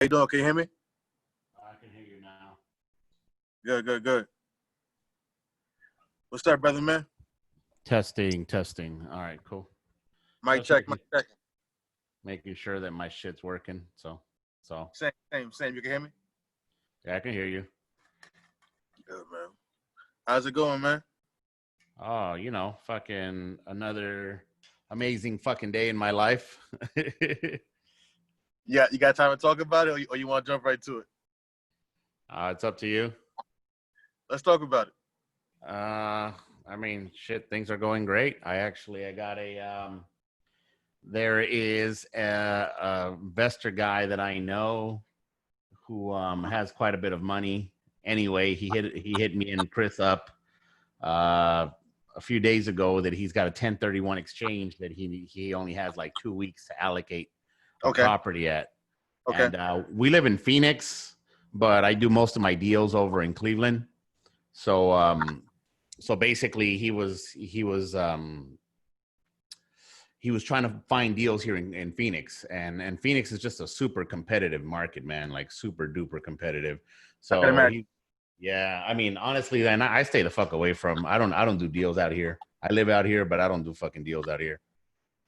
you doing? Can you hear me? I can hear you now. Good. What's up, brother, man? Testing. All right, cool. Mic check. Making sure that my shit's working. So. Same. You can hear me? Yeah, I can hear you. Good, man. How's it going, man? Oh, fucking another amazing fucking day in my life. Yeah, you got time to talk about it, or you want to jump right to it? It's up to you. Let's talk about it. I mean, shit, things are going great. I got there is a investor guy that I know who has quite a bit of money. Anyway, he hit me and Chris up a few days ago that he's got a 1031 exchange that he only has like 2 weeks to allocate the property at. Okay. And we live in Phoenix, but I do most of my deals over in Cleveland. So basically he was trying to find deals here in Phoenix, and Phoenix is just a super competitive market, man, like super duper competitive. So yeah, I mean, honestly, then I stay the fuck away from, I don't do deals out here. I live out here, but I don't do fucking deals out here.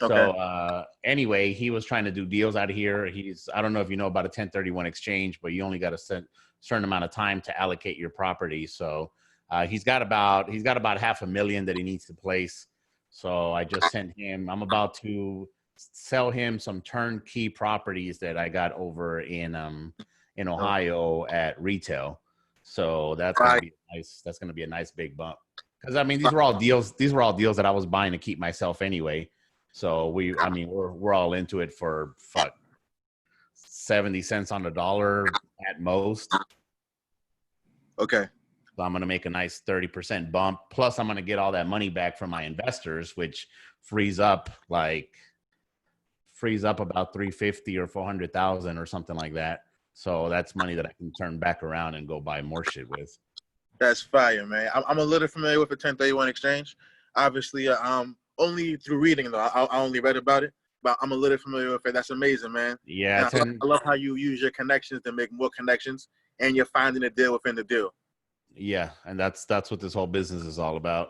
Okay. So anyway, he was trying to do deals out here. I don't know if you know about a 1031 exchange, but you only got a certain amount of time to allocate your property. So he's got about $500,000 that he needs to place. So I just sent him, I'm about to sell him some turnkey properties that I got over in Ohio at retail. So that's going to be nice. That's going to be a nice big bump. Cause I mean, these were all deals that I was buying to keep myself anyway. So we're all into it for 70 cents on the dollar at most. Okay. So I'm going to make a nice 30% bump. Plus, I'm going to get all that money back from my investors, which frees up about $350,000 or $400,000 or something like that. So that's money that I can turn back around and go buy more shit with. That's fire, man. I'm a little familiar with the 1031 exchange. Obviously, only through reading, though. I only read about it, but I'm a little familiar with it. That's amazing, man. Yeah. I love how you use your connections to make more connections, and you're finding a deal within the deal. Yeah, and that's what this whole business is all about.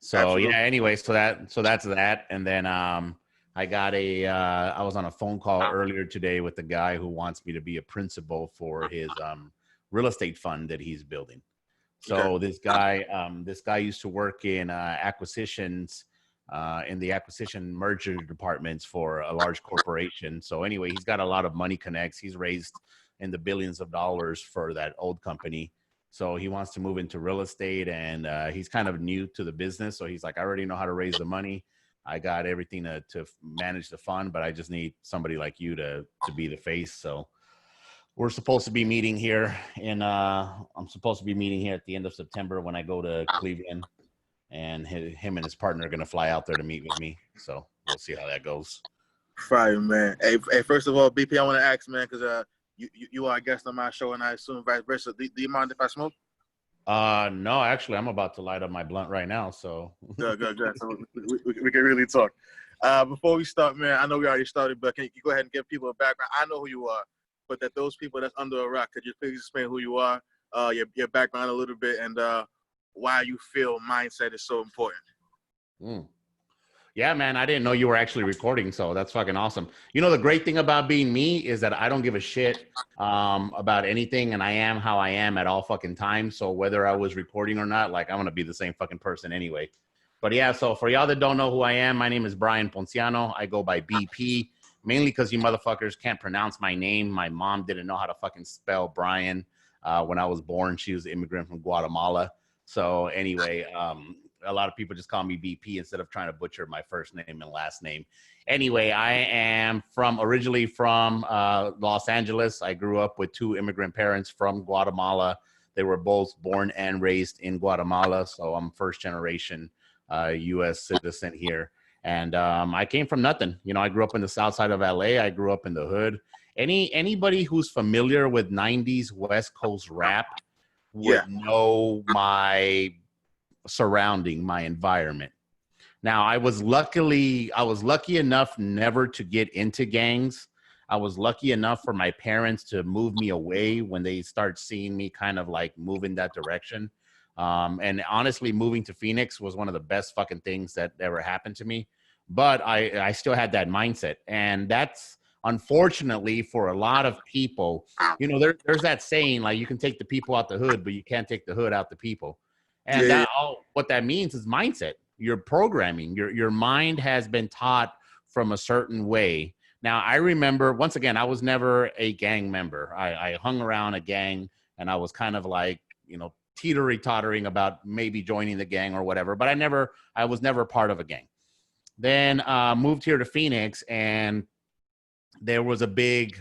So Absolutely. Yeah, anyway, so that's that. And then I was on a phone call earlier today with the guy who wants me to be a principal for his real estate fund that he's building. So this guy used to work in acquisitions in the acquisition merger departments for a large corporation. So anyway, he's got a lot of money connects. He's raised in the billions of dollars for that old company. So he wants to move into real estate, and he's kind of new to the business. So he's like, I already know how to raise the money. I got everything to manage the fund, but I just need somebody like you to be the face. So we're supposed to be meeting here I'm supposed to be meeting here at the end of September when I go to Cleveland, and him and his partner are going to fly out there to meet with me. So we'll see how that goes. Fire, man. Hey, first of all, BP, I want to ask, man, because you are a guest on my show, and I assume vice versa. Do you mind if I smoke? No, actually, I'm about to light up my blunt right now. So good. So we can really talk. Before we start, man, I know we already started, but can you go ahead and give people a background? I know who you are, but that those people that's under a rock, could you please explain who you are, your background a little bit, and why you feel mindset is so important? Yeah, man, I didn't know you were actually recording, so that's fucking awesome. You know, the great thing about being me is that I don't give a shit about anything, and I am how I am at all fucking times. So whether I was recording or not, like, I'm going to be the same fucking person anyway. But yeah, so for y'all that don't know who I am, my name is Bryant Ponciano. I go by BP, mainly because you motherfuckers can't pronounce my name. My mom didn't know how to fucking spell Brian when I was born. She was an immigrant from Guatemala. So anyway, a lot of people just call me BP instead of trying to butcher my first name and last name. Anyway, I am originally from Los Angeles. I grew up with two immigrant parents from Guatemala. They were both born and raised in Guatemala. So I'm first generation U.S. citizen here. And I came from nothing. You know, I grew up in the south side of LA. I grew up in the hood. Anybody who's familiar with 90s West Coast rap would know my surrounding, my environment. Now, I was lucky enough never to get into gangs. I was lucky enough for my parents to move me away when they start seeing me kind of like move in that direction. And honestly, moving to Phoenix was one of the best fucking things that ever happened to me. But I still had that mindset. And that's unfortunately for a lot of people, you know, there's that saying, like, you can take the people out the hood, but you can't take the hood out the people. And Yeah. that all what that means is mindset. Your programming, your mind has been taught from a certain way. Now, I remember, once again, I was never a gang member. I hung around a gang, and I was kind of like, you know, teetery-tottering about maybe joining the gang or whatever, but I was never part of a gang. Then moved here to Phoenix, and there was a big,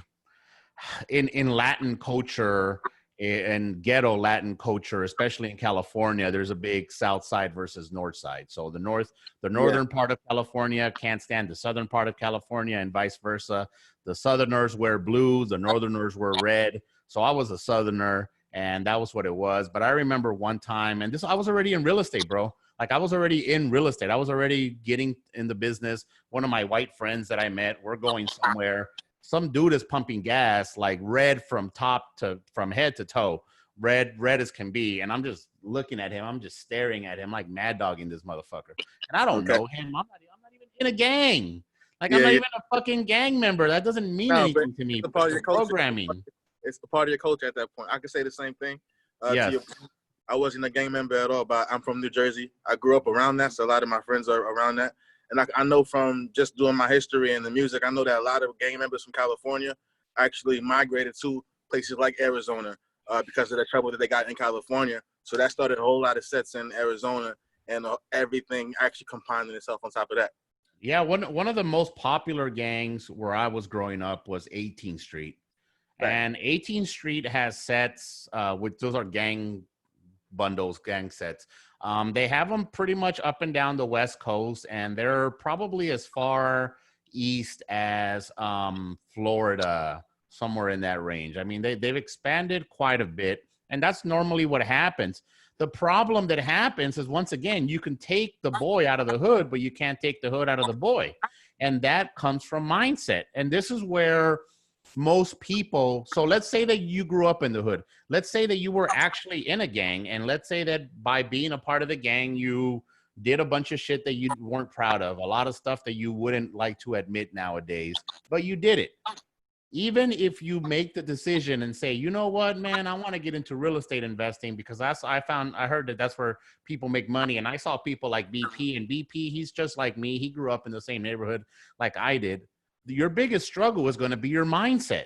in Latin culture and ghetto Latin culture, especially in California, there's a big South Side versus North Side. So the northern part of California can't stand the southern part of California, and vice versa. The Southerners wear blue, the Northerners wear red. So I was a Southerner, and that was what it was. But I remember one time, and I was already in real estate, bro. Like, I was already in real estate. I was already getting in the business. One of my white friends that I met, we're going somewhere. Some dude is pumping gas, like red from head to toe, red as can be. And I'm just looking at him. I'm just staring at him, like mad dogging this motherfucker. And I don't know him. I'm not even in a gang. Like, I'm not even a fucking gang member. That doesn't mean anything to me. It's a part of your culture. Programming. It's a part of your culture at that point. I could say the same thing. Yes. I wasn't a gang member at all, but I'm from New Jersey. I grew up around that, so a lot of my friends are around that. And I know from just doing my history and the music, I know that a lot of gang members from California actually migrated to places like Arizona because of the trouble that they got in California. So that started a whole lot of sets in Arizona, and everything actually compounded itself on top of that. Yeah, one of the most popular gangs where I was growing up was 18th Street. Right. And 18th Street has sets, which those are gang bundles, gang sets. They have them pretty much up and down the West Coast, and they're probably as far east as Florida, somewhere in that range. I mean, they've expanded quite a bit, and that's normally what happens. The problem that happens is, once again, you can take the boy out of the hood, but you can't take the hood out of the boy. And that comes from mindset. And this is where most people, so let's say that you grew up in the hood. Let's say that you were actually in a gang, and let's say that by being a part of the gang, you did a bunch of shit that you weren't proud of, a lot of stuff that you wouldn't like to admit nowadays, but you did it. Even if you make the decision and say, you know what, man, I want to get into real estate investing because I heard that that's where people make money. And I saw people like BP, and BP, he's just like me. He grew up in the same neighborhood like I did. Your biggest struggle is going to be your mindset.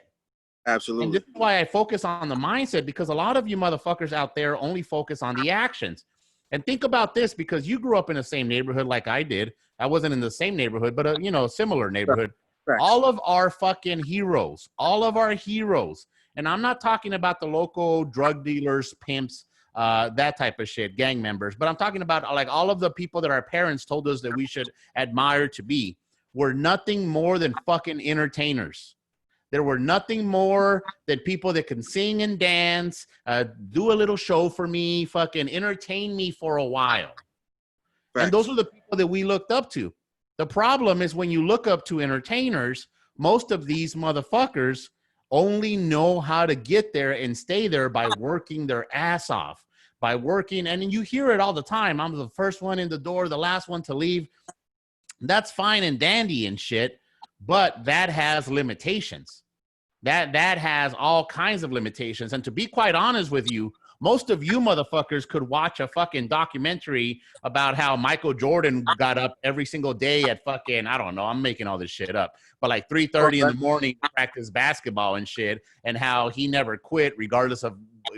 Absolutely. And this is why I focus on the mindset, because a lot of you motherfuckers out there only focus on the actions. And think about this, because you grew up in the same neighborhood like I did. I wasn't in the same neighborhood, but a similar neighborhood. Right. All of our fucking heroes, all of our heroes. And I'm not talking about the local drug dealers, pimps, that type of shit, gang members. But I'm talking about like all of the people that our parents told us that we should admire to be. Were nothing more than fucking entertainers. There were nothing more than people that can sing and dance, do a little show for me, fucking entertain me for a while. Right. And those are the people that we looked up to. The problem is, when you look up to entertainers, most of these motherfuckers only know how to get there and stay there by working their ass off, by working. And you hear it all the time. I'm the first one in the door, the last one to leave. That's fine and dandy and shit, but that has limitations. That has all kinds of limitations. And to be quite honest with you, most of you motherfuckers could watch a fucking documentary about how Michael Jordan got up every single day at fucking, I don't know, I'm making all this shit up, but like 3:30 in the morning to practice basketball and shit, and how he never quit regardless of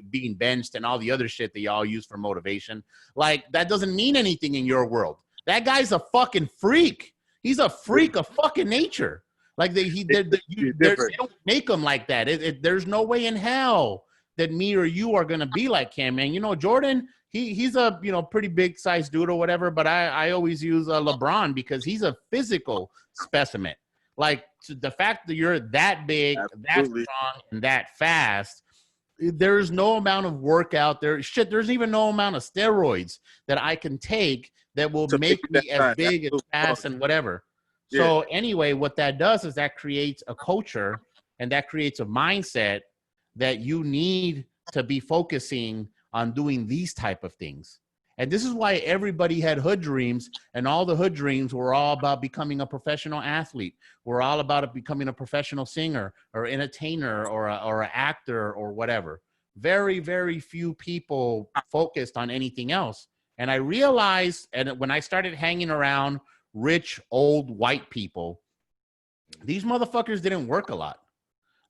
being benched and all the other shit that y'all use for motivation. Like, that doesn't mean anything in your world. That guy's a fucking freak. He's a freak of fucking nature. Like, they don't make him like that. There's no way in hell that me or you are going to be like him, man. You know, Jordan, he's a, pretty big size dude or whatever, but I always use LeBron because he's a physical specimen. Like, the fact that you're that big, that strong, and that fast, there's no amount of workout there. Shit, there's even no amount of steroids that I can take that will make me as big and fast and whatever. Yeah. So anyway, what that does is that creates a culture And that creates a mindset that you need to be focusing on doing these type of things. And this is why everybody had hood dreams, and all the hood dreams were all about becoming a professional athlete. We're all about becoming a professional singer or entertainer or an actor or whatever. Very, very few people focused on anything else. And I realized, and when I started hanging around rich, old, white people, these motherfuckers didn't work a lot.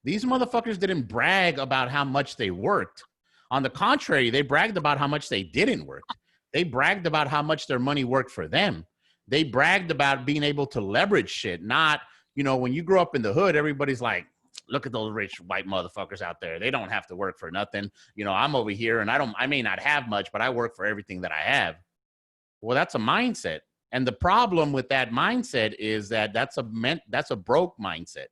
These motherfuckers didn't brag about how much they worked. On the contrary, they bragged about how much they didn't work. They bragged about how much their money worked for them. They bragged about being able to leverage shit. Not, you know, when you grow up in the hood, everybody's like, look at those rich white motherfuckers out there. They don't have to work for nothing. You know, I'm over here and I may not have much, but I work for everything that I have. Well, that's a mindset. And the problem with that mindset is that that's a broke mindset.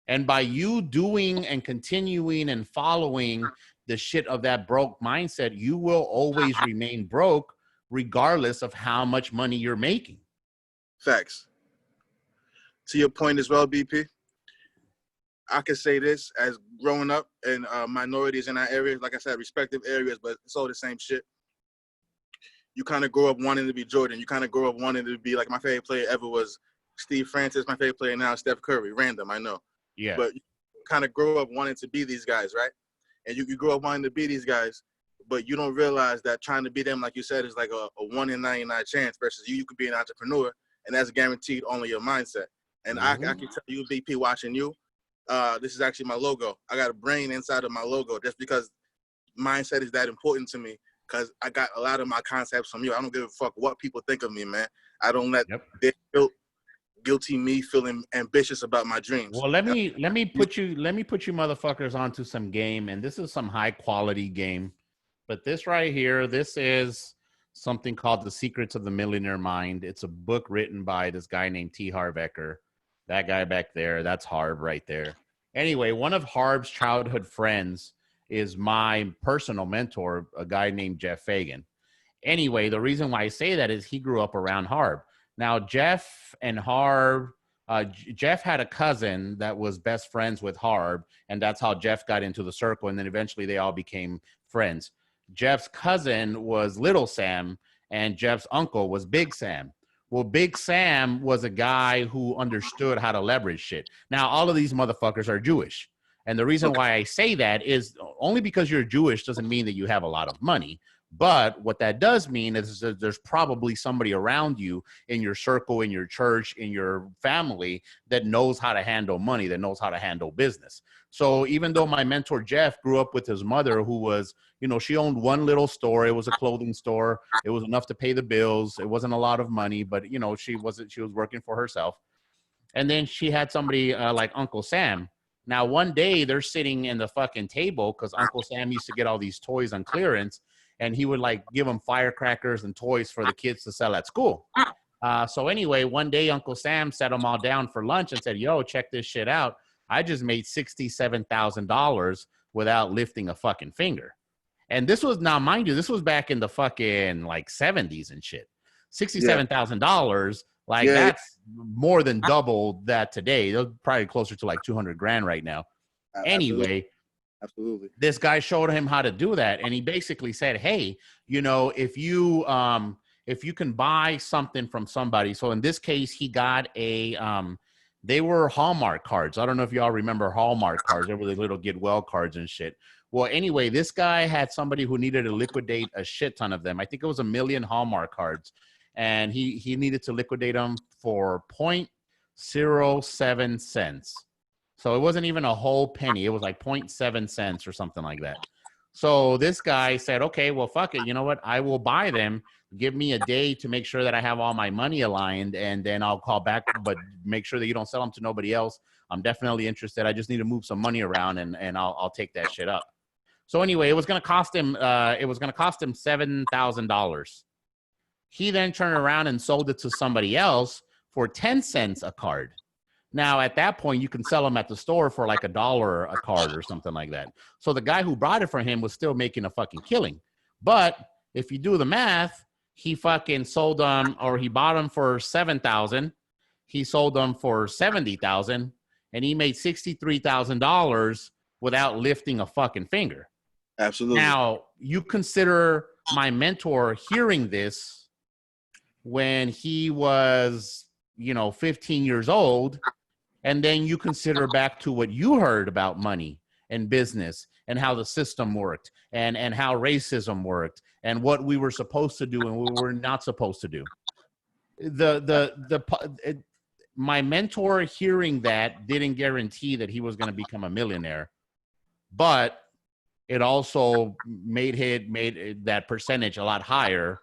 And by you doing and continuing and following the shit of that broke mindset, you will always remain broke regardless of how much money you're making. Facts. To your point as well, BP, I could say this as growing up in minorities in our areas, like I said, respective areas, but it's all the same shit. You kind of grow up wanting to be Jordan. You kind of grow up wanting to be, like, my favorite player ever was Steve Francis. My favorite player now is Steph Curry. Random, I know. Yeah. But you kind of grow up wanting to be these guys, right? And you grow up wanting to be these guys, but you don't realize that trying to be them, like you said, is like a 1 in 99 chance versus you could be an entrepreneur, and that's guaranteed only your mindset. And I can tell you, BP, watching you, this is actually my logo. I got a brain inside of my logo just because mindset is that important to me, because I got a lot of my concepts from you. I don't give a fuck what people think of me, man. I don't let their guilty me feeling ambitious about my dreams. Well, let me put you motherfuckers onto some game, and this is some high quality game. But this right here, this is something called The Secrets of the Millionaire Mind. It's a book written by this guy named T. Harv Eker. That guy back there, that's Harv right there. Anyway, one of Harv's childhood friends is my personal mentor, a guy named Jeff Fagan. Anyway, the reason why I say that is he grew up around Harv. Now, Jeff and Harv, Jeff had a cousin that was best friends with Harv, and that's how Jeff got into the circle, and then eventually they all became friends. Jeff's cousin was Little Sam, and Jeff's uncle was Big Sam. Well, Big Sam was a guy who understood how to leverage shit. Now, all of these motherfuckers are Jewish. And the reason why I say that is only because you're Jewish doesn't mean that you have a lot of money. But what that does mean is that there's probably somebody around you in your circle, in your church, in your family that knows how to handle money, that knows how to handle business. So even though my mentor, Jeff, grew up with his mother who was, you know, she owned one little store. It was a clothing store. It was enough to pay the bills. It wasn't a lot of money, but, you know, she was working for herself. And then she had somebody like Uncle Sam. Now, one day they're sitting in the fucking table because Uncle Sam used to get all these toys on clearance. And he would like give them firecrackers and toys for the kids to sell at school. So anyway, one day Uncle Sam set them all down for lunch and said, yo, check this shit out. I just made $67,000 without lifting a fucking finger. And this was, now mind you, this was back in the fucking like 70s and shit. $67,000, like that's more than double that today. They're probably closer to like 200 grand right now. Anyway. Absolutely. This guy showed him how to do that. And he basically said, hey, you know, if you can buy something from somebody. So in this case, he got they were Hallmark cards. I don't know if y'all remember Hallmark cards. They were the little get well cards and shit. Well, anyway, this guy had somebody who needed to liquidate a shit ton of them. I think it was 1 million Hallmark cards. And he needed to liquidate them for 0.07 cents. So it wasn't even a whole penny. It was like 0.7 cents or something like that. So this guy said, okay, well, fuck it. You know what? I will buy them. Give me a day to make sure that I have all my money aligned, and then I'll call back, but make sure that you don't sell them to nobody else. I'm definitely interested. I just need to move some money around, and I'll take that shit up. So anyway, it was going to cost him $7,000. He then turned around and sold it to somebody else for 10 cents a card. Now, at that point, you can sell them at the store for like $1 a card or something like that. So the guy who bought it for him was still making a fucking killing. But if you do the math, he fucking sold them, or he bought them for $7,000. He sold them for $70,000. and he made $63,000 without lifting a fucking finger. Absolutely. Now, you consider my mentor hearing this when he was, 15 years old, and then you consider back to what you heard about money and business and how the system worked and how racism worked and what we were supposed to do and what we were not supposed to do. My mentor hearing that didn't guarantee that he was going to become a millionaire, but it also made that percentage a lot higher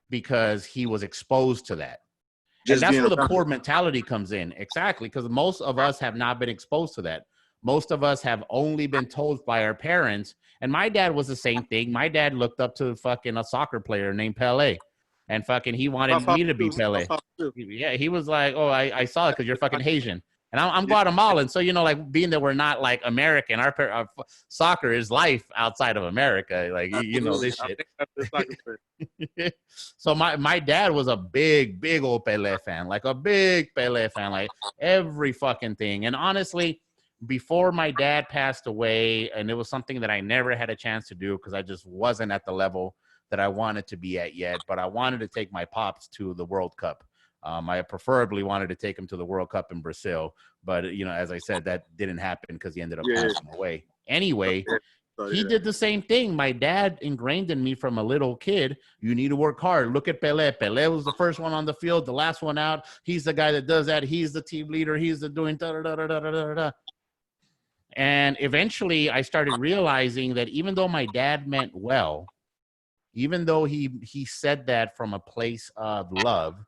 because he was exposed to that. And that's where the poor mentality comes in. Exactly. Because most of us have not been exposed to that. Most of us have only been told by our parents. And my dad was the same thing. My dad looked up to fucking a soccer player named Pele. And fucking he wanted me to be Pele. Yeah, he was like, oh, I saw it because you're fucking Haitian. And I'm Guatemalan. So, like being that we're not like American, our soccer is life outside of America. Like, this shit. So my dad was a big old Pele fan, like a big Pele fan, like every fucking thing. And honestly, before my dad passed away, and it was something that I never had a chance to do because I just wasn't at the level that I wanted to be at yet, but I wanted to take my pops to the World Cup. I preferably wanted to take him to the World Cup in Brazil, but as I said, that didn't happen because he ended up passing away. Anyway, he did the same thing. My dad ingrained in me from a little kid, you need to work hard. Look at Pele. Pele was the first one on the field, the last one out. He's the guy that does that. He's the team leader. He's the doing da-da-da-da-da-da-da. And eventually I started realizing that even though my dad meant well, even though he said that from a place of love,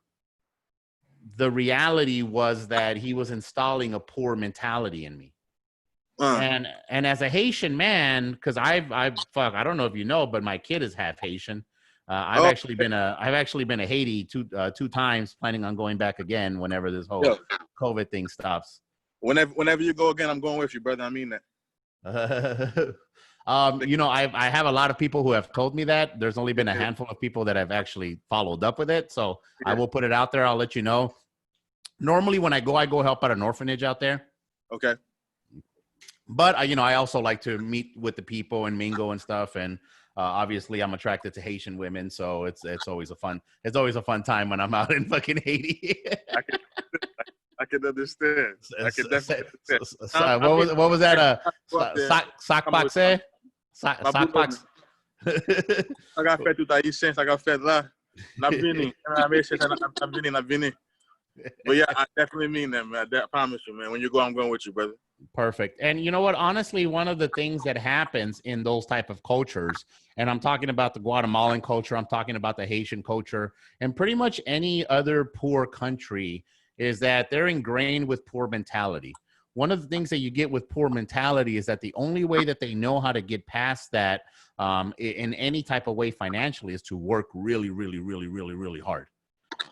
the reality was that he was installing a poor mentality in me. And as a Haitian man, because I don't know if you know, but my kid is half Haitian. I've actually been a Haiti two times, planning on going back again whenever this whole COVID thing stops. Whenever you go again, I'm going with you, brother. I mean that. I have a lot of people who have told me that. There's only been a handful of people that have actually followed up with it. So I will put it out there. I'll let you know. Normally when I go help at an orphanage out there. Okay. But I also like to meet with the people and mingle and stuff. And obviously I'm attracted to Haitian women. So it's always a fun time when I'm out in fucking Haiti. I can understand. I can definitely understand. What was that? Sock box? Sock box. I got fed to Haitians. I got fed là. Na vini. But yeah, I definitely mean that, man. I promise you, man. When you go, I'm going with you, brother. Perfect. And you know what? Honestly, one of the things that happens in those type of cultures, and I'm talking about the Guatemalan culture, I'm talking about the Haitian culture, and pretty much any other poor country, is that they're ingrained with poor mentality. One of the things that you get with poor mentality is that the only way that they know how to get past that in any type of way financially is to work really, really, really, really, really hard.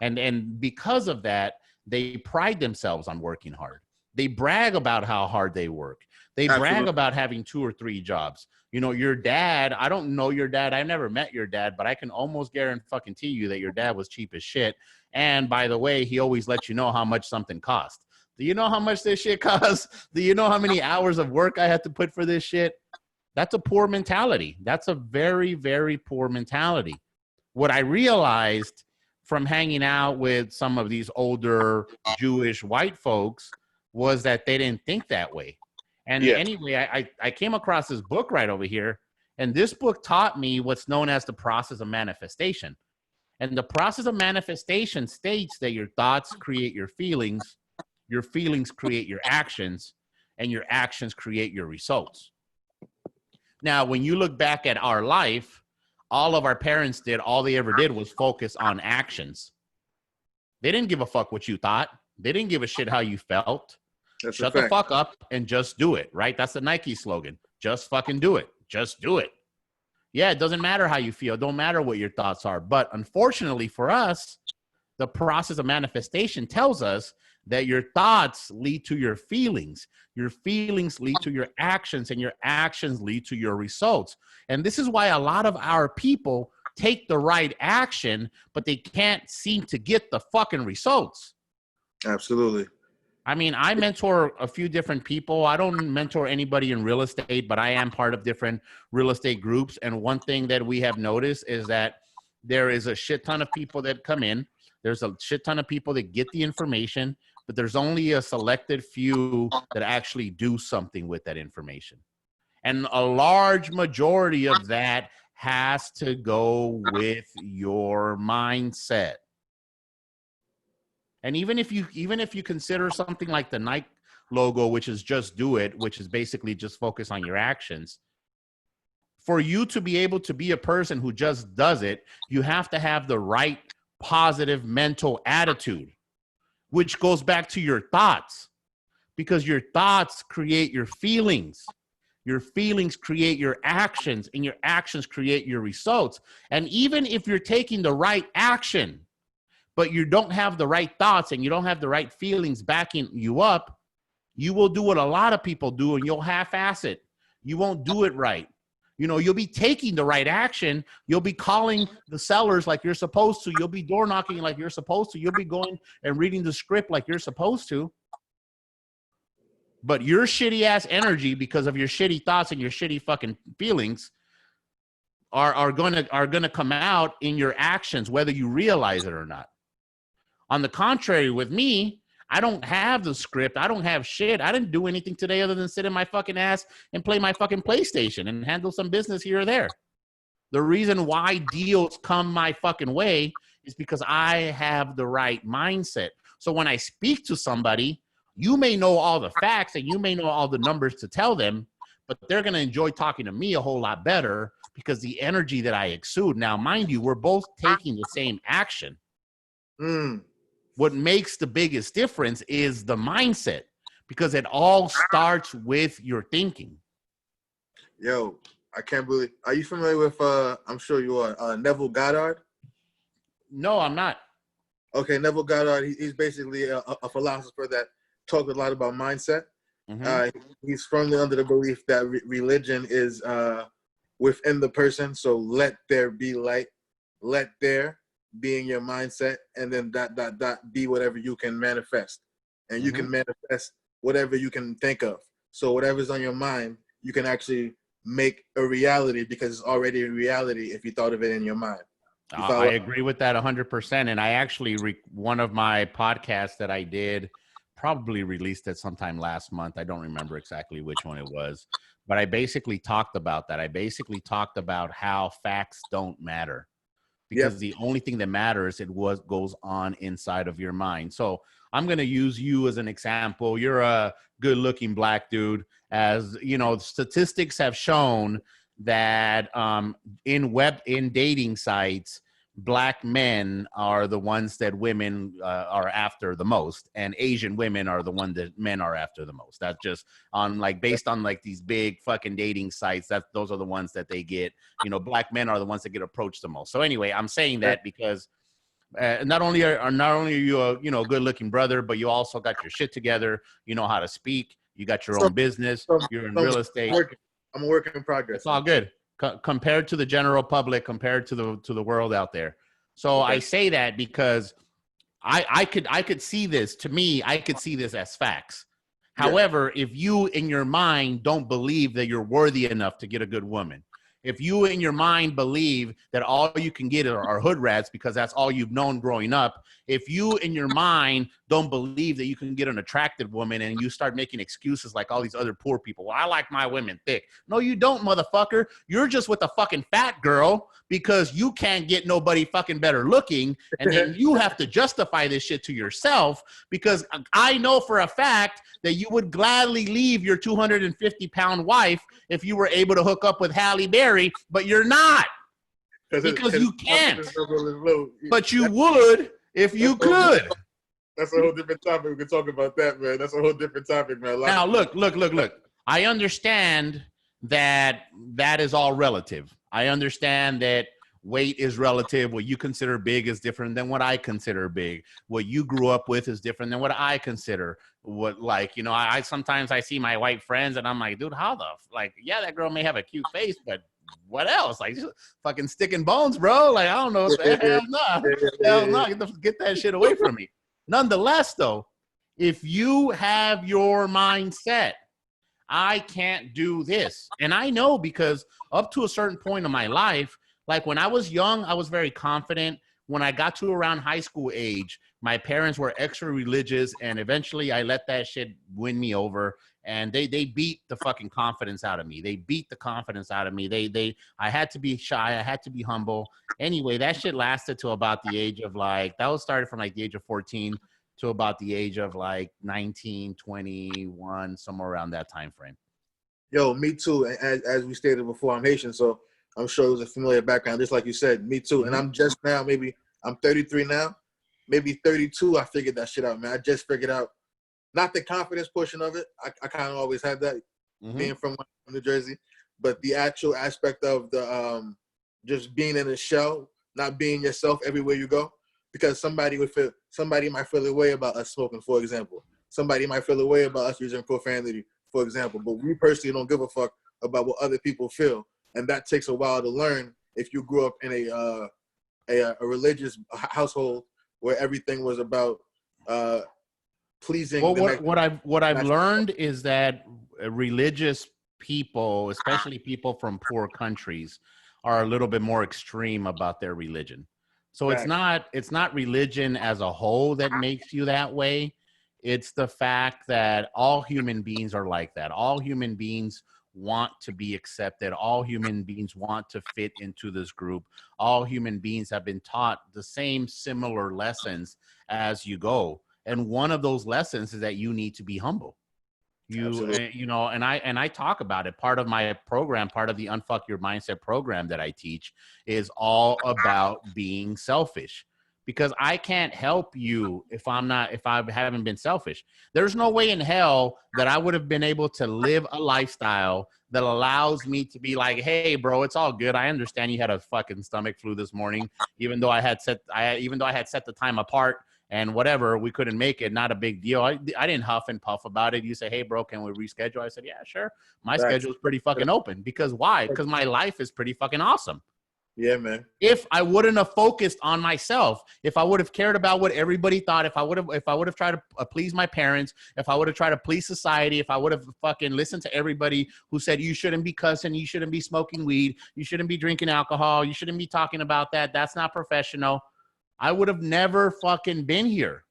And because of that, they pride themselves on working hard. They brag about how hard they work. They brag about having 2 or 3 jobs. Your dad, I don't know your dad. I've never met your dad, but I can almost guarantee you that your dad was cheap as shit. And by the way, he always lets you know how much something cost. Do you know how much this shit costs? Do you know how many hours of work I had to put for this shit? That's a poor mentality. That's a very, very poor mentality. What I realized from hanging out with some of these older Jewish white folks was that they didn't think that way. And anyway, I came across this book right over here, and this book taught me what's known as the process of manifestation. And the process of manifestation states that your thoughts create your feelings create your actions, and your actions create your results. Now, when you look back at our life, all of our parents all they ever did was focus on actions. They didn't give a fuck what you thought. They didn't give a shit how you felt. Shut the fuck up and just do it, right? That's the Nike slogan. Just fucking do it. Just do it. Yeah, it doesn't matter how you feel. Don't matter what your thoughts are. But unfortunately for us, the process of manifestation tells us that your thoughts lead to your feelings lead to your actions, and your actions lead to your results. And this is why a lot of our people take the right action, but they can't seem to get the fucking results. Absolutely. I mean, I mentor a few different people. I don't mentor anybody in real estate, but I am part of different real estate groups. And one thing that we have noticed is that there is a shit ton of people that come in. There's a shit ton of people that get the information, but there's only a selected few that actually do something with that information. And a large majority of that has to go with your mindset. And even if you consider something like the Nike logo, which is just do it, which is basically just focus on your actions, for you to be able to be a person who just does it, you have to have the right positive mental attitude, which goes back to your thoughts, because your thoughts create your feelings. Your feelings create your actions, and your actions create your results. And even if you're taking the right action, but you don't have the right thoughts and you don't have the right feelings backing you up, you will do what a lot of people do, and you'll half-ass it. You won't do it right. You know, you'll be taking the right action. You'll be calling the sellers like you're supposed to. You'll be door knocking like you're supposed to. You'll be going and reading the script like you're supposed to. But your shitty ass energy, because of your shitty thoughts and your shitty fucking feelings, are gonna come out in your actions, whether you realize it or not. On the contrary, with me, I don't have the script. I don't have shit. I didn't do anything today other than sit in my fucking ass and play my fucking PlayStation and handle some business here or there. The reason why deals come my fucking way is because I have the right mindset. So when I speak to somebody, you may know all the facts and you may know all the numbers to tell them, but they're going to enjoy talking to me a whole lot better because the energy that I exude. Now, mind you, we're both taking the same action. What makes the biggest difference is the mindset, because it all starts with your thinking. Yo, I can't believe. Are you familiar with, I'm sure you are, Neville Goddard? No, I'm not. Okay, Neville Goddard, he's basically a philosopher that talks a lot about mindset. He's firmly under the belief that religion is within the person. So let there be light. Let there being your mindset, and then ... be whatever you can manifest. And you can manifest whatever you can think of. So whatever's on your mind, you can actually make a reality, because it's already a reality if you thought of it in your mind. I agree with that 100%. And I actually, one of my podcasts that I did, probably released it sometime last month. I don't remember exactly which one it was, but I basically talked about that. I basically talked about how facts don't matter, because the only thing that matters is what goes on inside of your mind. So I'm going to use you as an example. You're a good-looking black dude. As you know, statistics have shown that in dating sites, black men are the ones that women are after the most, and Asian women are the one that men are after the most. That's just on based on these big fucking dating sites. Those are the ones that they get. You know, black men are the ones that get approached the most. So anyway, I'm saying that because not only are you a good looking brother, but you also got your shit together. You know how to speak. You got your own business. You're in real estate. I'm a work in progress. It's all good. Compared to the general public, compared to the world out there. So I say that because I could see this. To me, I could see this as facts. However, if you in your mind don't believe that you're worthy enough to get a good woman, if you in your mind believe that all you can get are hood rats because that's all you've known growing up, if you in your mind don't believe that you can get an attractive woman and you start making excuses like all these other poor people, well, I like my women thick. No, you don't, motherfucker. You're just with a fucking fat girl because you can't get nobody fucking better looking. And then you have to justify this shit to yourself, because I know for a fact that you would gladly leave your 250-pound wife if you were able to hook up with Halle Berry, but you're not, because you can't. But you would if you could. That's a whole different topic. We can talk about that, man. That's a whole different topic, man. Now, look. I understand that is all relative. I understand that weight is relative. What you consider big is different than what I consider big. What you grew up with is different than what I consider. I sometimes I see my white friends and I'm like, dude, how the that girl may have a cute face, but what else? Just fucking stick and bones, bro. I don't know. Hell no. Get that shit away from me. Nonetheless, though, If you have your mindset, I can't do this. And I know because up to a certain point in my life, like when I was young, I was very confident. When I got to around high school age, my parents were extra religious, and eventually I let that shit win me over. And they beat the fucking confidence out of me. They beat the confidence out of me. I had to be shy. I had to be humble. Anyway, that shit lasted to about the age of like, that was started from like the age of 14 to about the age of like 19, 21, somewhere around that time frame. Yo, me too. As we stated before, I'm Haitian, so I'm sure it was a familiar background, just like you said. Me too. And I'm just now, maybe I'm 33 now, maybe 32. I figured that shit out, man. I just figured out, not the confidence portion of it. I kind of always had that, being from New Jersey, but the actual aspect of the just being in a shell, not being yourself everywhere you go. Because somebody might feel a way about us smoking, for example. Somebody might feel a way about us using profanity, for example. But we personally don't give a fuck about what other people feel, and that takes a while to learn. If you grew up in a religious household where everything was about pleasing. Well, what I've learned is that religious people, especially people from poor countries, are a little bit more extreme about their religion. So it's not religion as a whole that makes you that way. It's the fact that all human beings are like that. All human beings want to be accepted. All human beings want to fit into this group. All human beings have been taught the same similar lessons as you go. And one of those lessons is that you need to be humble. You know, and I talk about it. Part of my program, part of the Unfuck Your Mindset program that I teach is all about being selfish, because I can't help you if I haven't been selfish. There's no way in hell that I would have been able to live a lifestyle that allows me to be like, hey bro, it's all good. I understand you had a fucking stomach flu this morning, even though I had set the time apart. And whatever, we couldn't make it, not a big deal. I didn't huff and puff about it. You say, hey, bro, can we reschedule? I said, yeah, sure. My schedule is pretty fucking open. Because why? Because my life is pretty fucking awesome. Yeah, man. If I wouldn't have focused on myself, if I would have cared about what everybody thought, if I would have tried to please my parents, if I would have tried to please society, if I would have fucking listened to everybody who said you shouldn't be cussing, you shouldn't be smoking weed, you shouldn't be drinking alcohol, you shouldn't be talking about that, that's not professional, I would have never fucking been here,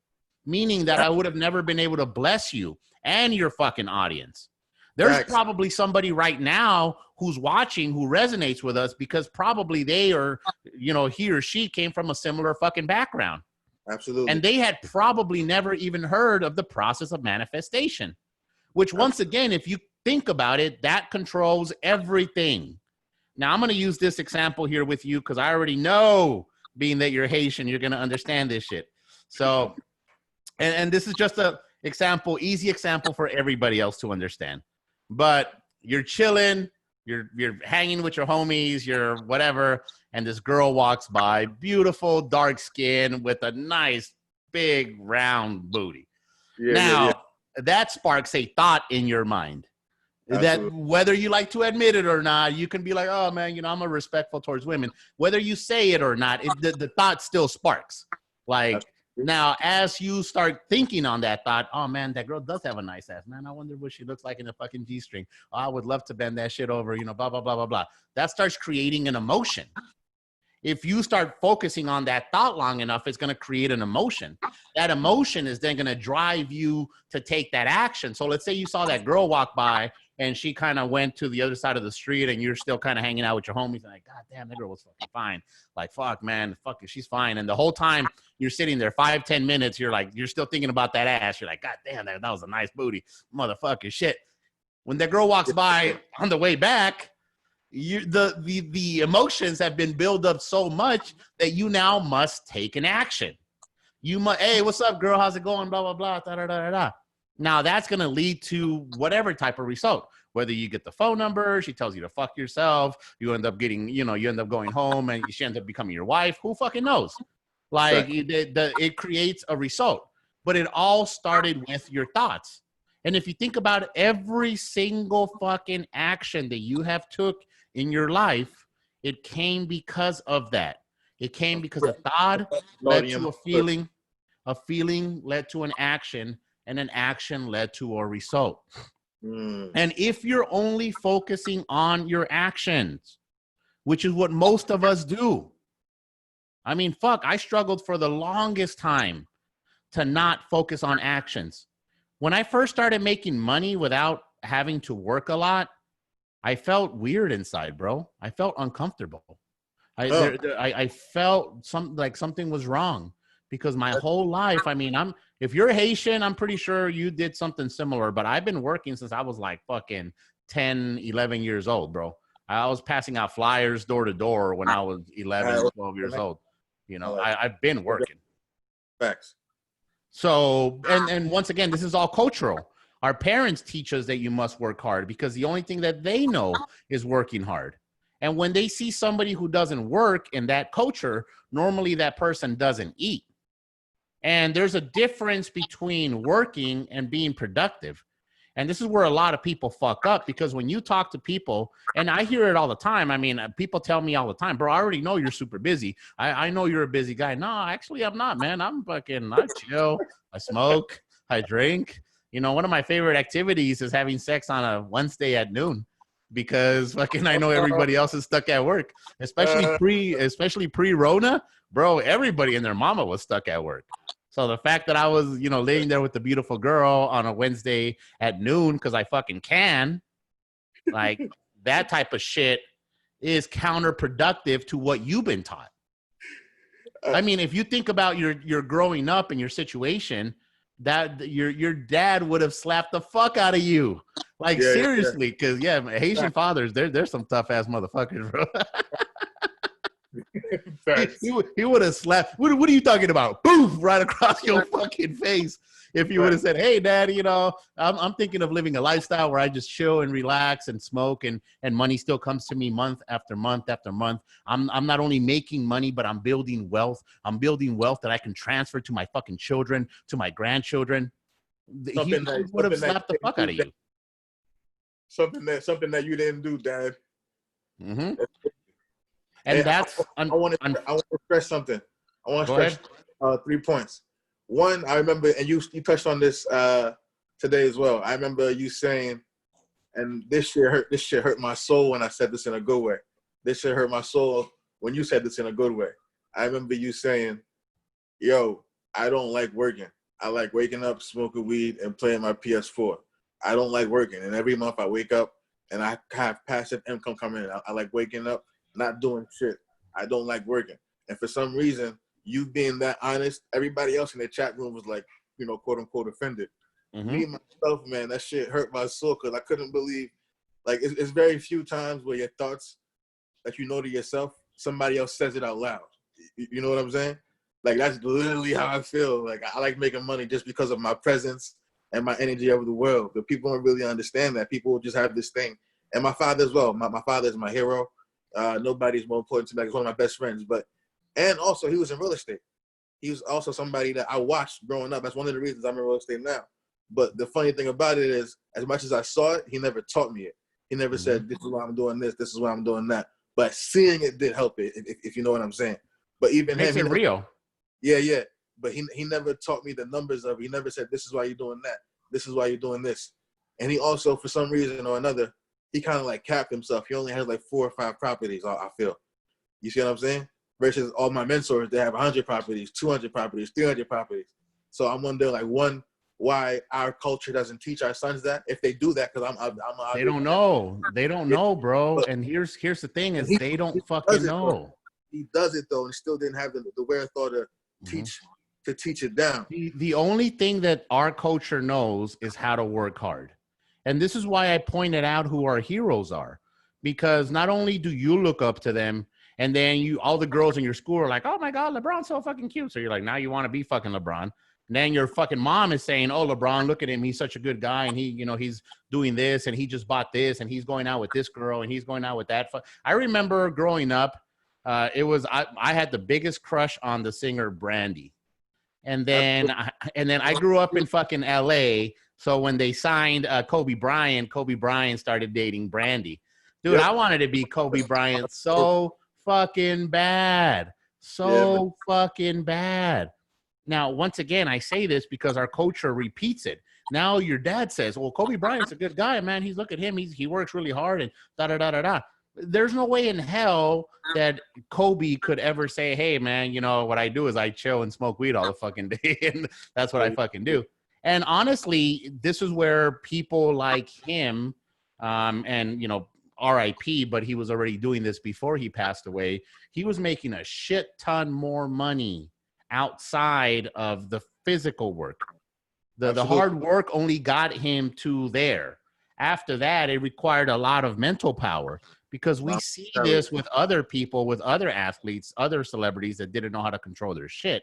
meaning that I would have never been able to bless you and your fucking audience. There's probably somebody right now who's watching who resonates with us because probably they are, you know, he or she came from a similar fucking background. Absolutely. And they had probably never even heard of the process of manifestation, which once again, if you think about it, that controls everything. Now I'm going to use this example here with you because I already know, being that you're Haitian, you're going to understand this shit. So, and this is just a example, easy example for everybody else to understand. But you're chilling, you're hanging with your homies, you're whatever, and this girl walks by, beautiful, dark skin with a nice, big, round booty. That sparks a thought in your mind. Absolutely. That whether you like to admit it or not, you can be like, oh man, you know, I'm a respectful towards women. Whether you say it or not, the thought still sparks. Like Absolutely. Now, as you start thinking on that thought, oh man, that girl does have a nice ass, man. I wonder what she looks like in a fucking G-string. Oh, I would love to bend that shit over, you know, blah, blah, blah, blah, blah. That starts creating an emotion. If you start focusing on that thought long enough, it's going to create an emotion. That emotion is then going to drive you to take that action. So let's say you saw that girl walk by and she kind of went to the other side of the street and you're still kind of hanging out with your homies. And like, God damn, that girl was fucking fine. Like, fuck, man, fuck it, she's fine. And the whole time you're sitting there 5-10 minutes, you're like, you're still thinking about that ass. You're like, God damn, that was a nice booty. Motherfucker, shit. When that girl walks by on the way back, the emotions have been built up so much that you now must take an action. You must, hey, what's up, girl? How's it going? Blah, blah, blah, da, da, da, da. Now that's going to lead to whatever type of result. Whether you get the phone number, she tells you to fuck yourself, you end up getting, you know, you end up going home and she ends up becoming your wife. Who fucking knows? Like it creates a result, but it all started with your thoughts. And if you think about every single fucking action that you have took in your life, it came because of that. It came because a thought led to a feeling led to an action, and an action led to a result. Mm. And if you're only focusing on your actions, which is what most of us do. I mean, fuck, I struggled for the longest time to not focus on actions. When I first started making money without having to work a lot, I felt weird inside, bro. I felt uncomfortable. I felt something was wrong because my whole life, I mean, if you're Haitian, I'm pretty sure you did something similar, but I've been working since I was like fucking 10, 11 years old, bro. I was passing out flyers door to door when I was 11, 12 years old. You know, I've been working. Facts. So, and once again, this is all cultural. Our parents teach us that you must work hard because the only thing that they know is working hard. And when they see somebody who doesn't work in that culture, normally that person doesn't eat. And there's a difference between working and being productive. And this is where a lot of people fuck up, because when you talk to people, and I hear it all the time. I mean, people tell me all the time, bro, I already know you're super busy. I know you're a busy guy. No, actually, I'm not, man. I chill. I smoke. I drink. You know, one of my favorite activities is having sex on a Wednesday at noon, because fucking I know everybody else is stuck at work, especially pre-Rona, bro. Everybody and their mama was stuck at work. So the fact that I was, you know, laying there with the beautiful girl on a Wednesday at noon because I fucking can, like that type of shit is counterproductive to what you've been taught. I mean, if you think about your growing up and your situation, that your dad would have slapped the fuck out of you. Like, seriously, because Haitian fathers, they're some tough ass motherfuckers, bro. He would have slapped. What are you talking about? Boom! Right across your fucking face. If you would have said, "Hey, Dad, you know, I'm thinking of living a lifestyle where I just chill and relax and smoke, and money still comes to me month after month after month. I'm not only making money, but I'm building wealth. I'm building wealth that I can transfer to my fucking children, to my grandchildren." He would have slapped the fuck out of you. Something that you didn't do, Dad. Mm-hmm. And I want to stress something. I want to stress 3 points. One, I remember, and you touched on this today as well. I remember you saying, and this shit hurt my soul when I said this in a good way. This shit hurt my soul when you said this in a good way. I remember you saying, "Yo, I don't like working. I like waking up, smoking weed, and playing my PS4. I don't like working. And every month I wake up and I have passive income coming in. I like waking up, not doing shit. I don't like working." And for some reason, you being that honest, everybody else in the chat room was like, you know, quote unquote offended. Mm-hmm. Me myself, man, that shit hurt my soul because I couldn't believe, like, it's very few times where your thoughts that you know to yourself, somebody else says it out loud. You know what I'm saying? Like, that's literally how I feel. Like, I like making money just because of my presence and my energy over the world. But people don't really understand that. People just have this thing. And my father as well. My father is my hero. Nobody's more important to me. Like, he's one of my best friends. And also, he was in real estate. He was also somebody that I watched growing up. That's one of the reasons I'm in real estate now. But the funny thing about it is, as much as I saw it, he never taught me it. He never said, "This is why I'm doing this. This is why I'm doing that." But seeing it did help it, if you know what I'm saying. But even makes it real. Yeah. But he never taught me the numbers of it. He never said, "This is why you're doing that. This is why you're doing this." And he also, for some reason or another, he kind of like capped himself. He only has like 4 or 5 properties, I feel. You see what I'm saying? Versus all my mentors, they have 100 properties, 200 properties, 300 properties. So I'm wondering, like, one, why our culture doesn't teach our sons that. If they do that, because they don't know. They don't know, bro. And here's the thing: is they don't fucking know. He does it though, and still didn't have the wherewithal to teach it down. The only thing that our culture knows is how to work hard, and this is why I pointed out who our heroes are, because not only do you look up to them, and then all the girls in your school are like, "Oh my God, LeBron's so fucking cute." So you're like, now you want to be fucking LeBron. And then your fucking mom is saying, "Oh, LeBron, look at him. He's such a good guy. And he's doing this and he just bought this and he's going out with this girl and he's going out with that." I remember growing up, I had the biggest crush on the singer Brandy. And then I grew up in fucking LA. So when they signed Kobe Bryant started dating Brandy. Dude, I wanted to be Kobe Bryant so fucking bad. Fucking bad. Now, once again, I say this because our culture repeats it. Now your dad says, well, Kobe Bryant's a good guy, man. He's, look at him. He works really hard and da-da-da-da-da. There's no way in hell that Kobe could ever say, hey, man, you know, what I do is I chill and smoke weed all the fucking day. And that's what I fucking do. And honestly, this is where people like him and, you know, RIP, but he was already doing this before he passed away. He was making a shit ton more money outside of the physical work. The hard work only got him to there. After that, it required a lot of mental power, because we see this with other people, with other athletes, other celebrities that didn't know how to control their shit.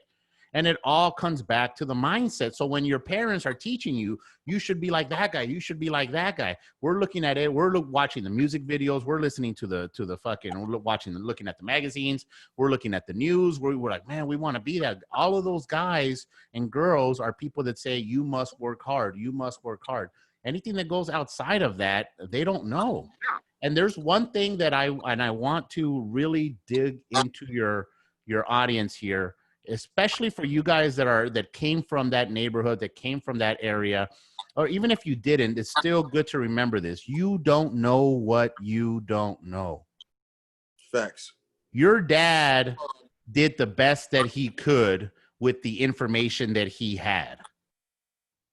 And it all comes back to the mindset. So when your parents are teaching you, you should be like that guy. You should be like that guy. We're looking at it. We're watching the music videos. We're listening to the fucking, we're watching, looking at the magazines. We're looking at the news. We're like, man, we want to be that. All of those guys and girls are people that say, you must work hard. You must work hard. Anything that goes outside of that, they don't know. And there's one thing that I want to really dig into your audience here, especially for you guys that came from that neighborhood, that came from that area, or even if you didn't, it's still good to remember this. You don't know what you don't know. Facts. Your dad did the best that he could with the information that he had.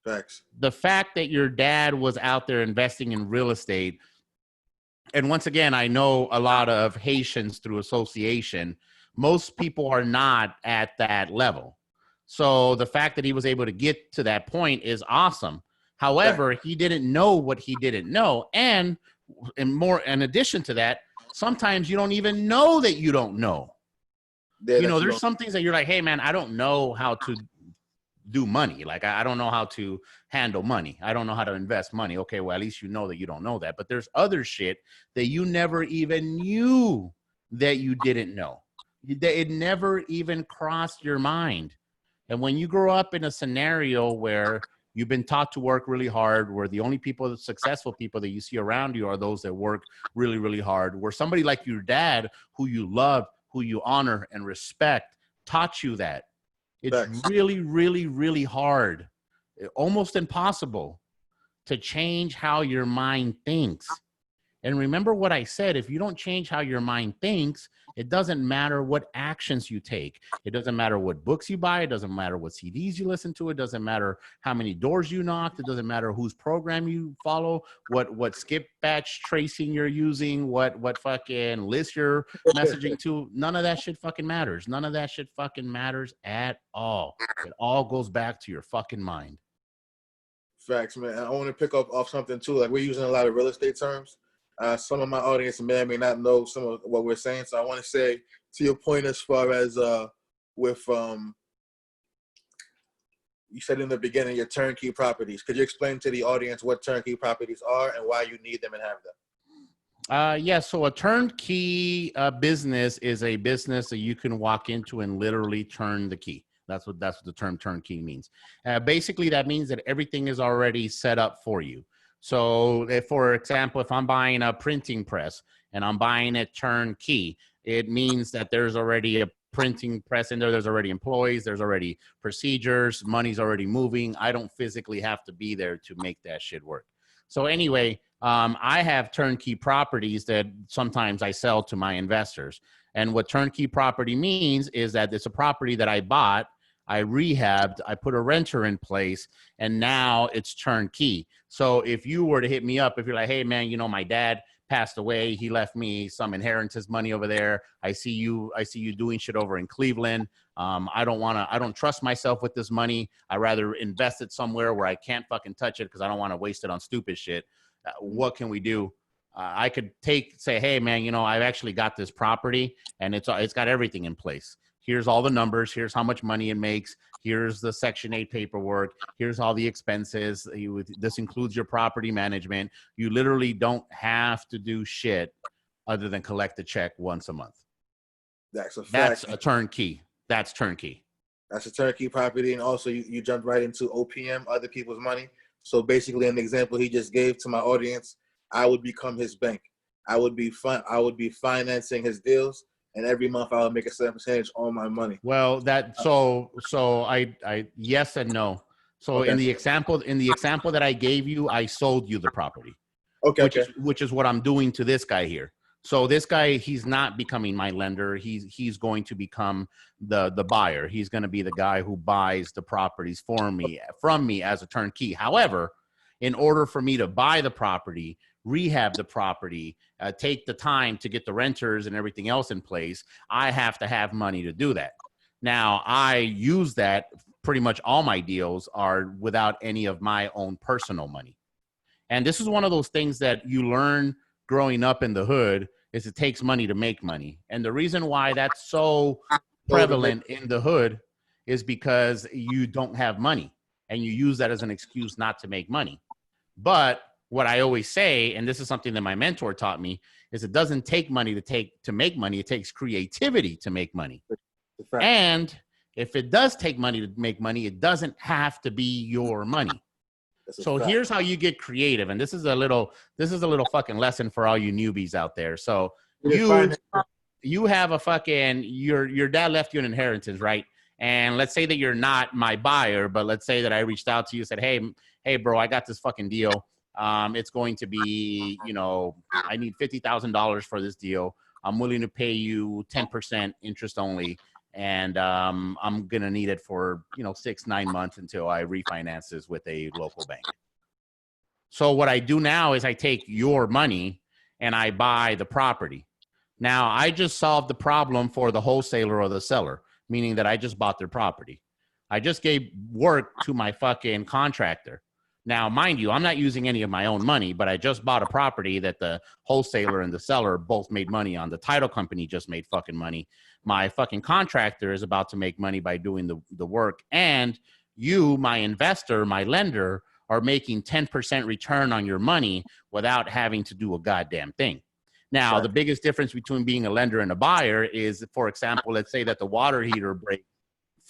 Facts. The fact that your dad was out there investing in real estate, and once again, I know a lot of Haitians through association. Most people are not at that level. So the fact that he was able to get to that point is awesome. However, he didn't know what he didn't know. And more, in addition to that, sometimes you don't even know that you don't know. Yeah, you know, there's some things that you're like, hey, man, I don't know how to do money. Like, I don't know how to handle money. I don't know how to invest money. Okay, well, at least you know that you don't know that. But there's other shit that you never even knew that you didn't know. It never even crossed your mind. And when you grow up in a scenario where you've been taught to work really hard, where the only people, the successful people that you see around you are those that work really, really hard, where somebody like your dad, who you love, who you honor and respect, taught you that, it's really, really, really hard, almost impossible to change how your mind thinks. And remember what I said, if you don't change how your mind thinks, it doesn't matter what actions you take. It doesn't matter what books you buy. It doesn't matter what CDs you listen to. It doesn't matter how many doors you knocked. It doesn't matter whose program you follow, what skip batch tracing you're using, what fucking list you're messaging to. None of that shit fucking matters. None of that shit fucking matters at all. It all goes back to your fucking mind. Facts, man. I want to pick up off something too. Like, we're using a lot of real estate terms. Some of my audience may or may not know some of what we're saying. So I want to say, to your point, as far as with you said in the beginning, your turnkey properties. Could you explain to the audience what turnkey properties are and why you need them and have them? Yeah, so a turnkey business is a business that you can walk into and literally turn the key. That's what the term turnkey means. Basically, that means that everything is already set up for you. So, for example, if I'm buying a printing press and I'm buying it turnkey, it means that there's already a printing press in there. There's already employees. There's already procedures. Money's already moving. I don't physically have to be there to make that shit work. So anyway, I have turnkey properties that sometimes I sell to my investors. And what turnkey property means is that it's a property that I bought, I rehabbed, I put a renter in place, and now it's turnkey. So if you were to hit me up, if you're like, hey, man, you know, my dad passed away. He left me some inheritance money over there. I see you doing shit over in Cleveland. I don't trust myself with this money. I'd rather invest it somewhere where I can't fucking touch it because I don't want to waste it on stupid shit. What can we do? I could say, hey, man, you know, I've actually got this property and it's got everything in place. Here's all the numbers. Here's how much money it makes. Here's the Section 8 paperwork. Here's all the expenses. This includes your property management. You literally don't have to do shit other than collect the check once a month. That's a fact. That's a turnkey. That's turnkey. That's a turnkey property. And also you jumped right into OPM, other people's money. So basically, an example he just gave to my audience, I would become his bank. I would be financing his deals. and every month I would make a certain percentage on my money. Well, I yes and no. So Okay. in the example that I gave you, I sold you the property. Okay. Which is what I'm doing to this guy here. So this guy, he's not becoming my lender. He's going to become the buyer. He's going to be the guy who buys the properties from me as a turnkey. However, in order for me to buy the property, rehab the property, take the time to get the renters and everything else in place, I have to have money to do that. Now, I use that. Pretty much all my deals are without any of my own personal money. And this is one of those things that you learn growing up in the hood, is it takes money to make money. And the reason why that's so prevalent in the hood is because you don't have money and you use that as an excuse not to make money. But what I always say, and this is something that my mentor taught me, is it doesn't take money to make money. It takes creativity to make money. And if it does take money to make money, it doesn't have to be your money. So here's how you get creative. And this is a little fucking lesson for all you newbies out there. So you have a fucking, your dad left you an inheritance, right? And let's say that you're not my buyer, but let's say that I reached out to you and said, hey bro, I got this fucking deal. It's going to be, I need $50,000 for this deal. I'm willing to pay you 10% interest only. And I'm going to need it for, 6-9 months until I refinance this with a local bank. So what I do now is I take your money and I buy the property. Now, I just solved the problem for the wholesaler or the seller, meaning that I just bought their property. I just gave work to my fucking contractor. Now, mind you, I'm not using any of my own money, but I just bought a property that the wholesaler and the seller both made money on. The title company just made fucking money. My fucking contractor is about to make money by doing the work. And you, my investor, my lender, are making 10% return on your money without having to do a goddamn thing. Now, the biggest difference between being a lender and a buyer is, for example, let's say that the water heater breaks.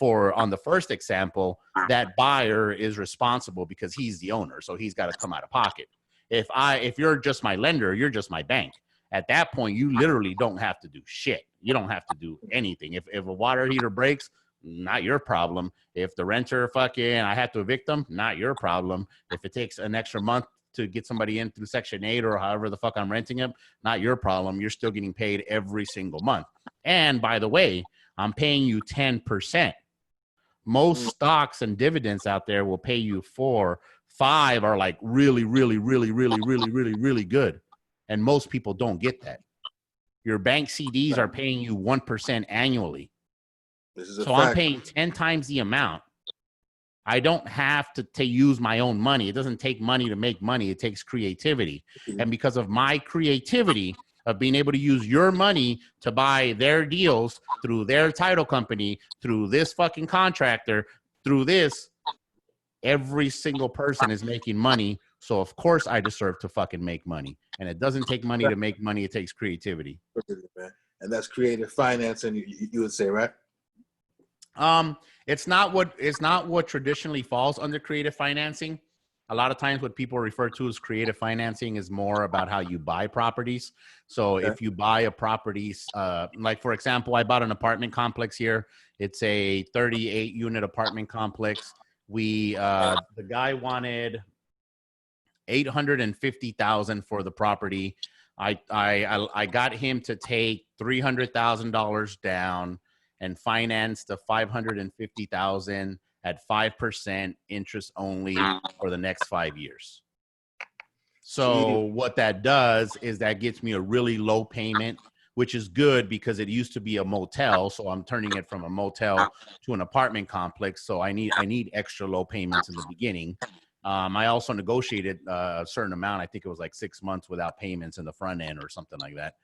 On the first example, that buyer is responsible because he's the owner, so he's got to come out of pocket. If you're just my lender, you're just my bank. At that point, you literally don't have to do shit. You don't have to do anything. If a water heater breaks, not your problem. If the renter I have to evict them, not your problem. If it takes an extra month to get somebody in through Section 8 or however the fuck I'm renting them, not your problem. You're still getting paid every single month. And by the way, I'm paying you 10%. Most stocks and dividends out there will pay you 4, 5 are like really, really, really, really, really, really, really good. And most people don't get that. Your bank CDs are paying you 1% annually. So I'm paying 10 times the amount. I don't have to use my own money. It doesn't take money to make money. It takes creativity. And because of my creativity of being able to use your money to buy their deals through their title company, through this fucking contractor, through this, every single person is making money. So of course I deserve to fucking make money. And it doesn't take money to make money. It takes creativity. And that's creative financing, you would say, right? It's not what traditionally falls under creative financing. A lot of times what people refer to as creative financing is more about how you buy properties. So if you buy a property, like for example, I bought an apartment complex here. It's a 38 unit apartment complex. The guy wanted $850,000 for the property. I got him to take $300,000 down and finance the $550,000 at 5% interest only for the next 5 years. So what that does is that gets me a really low payment, which is good because it used to be a motel. So I'm turning it from a motel to an apartment complex. So I need extra low payments in the beginning. I also negotiated a certain amount. I think it was like 6 months without payments in the front end or something like that.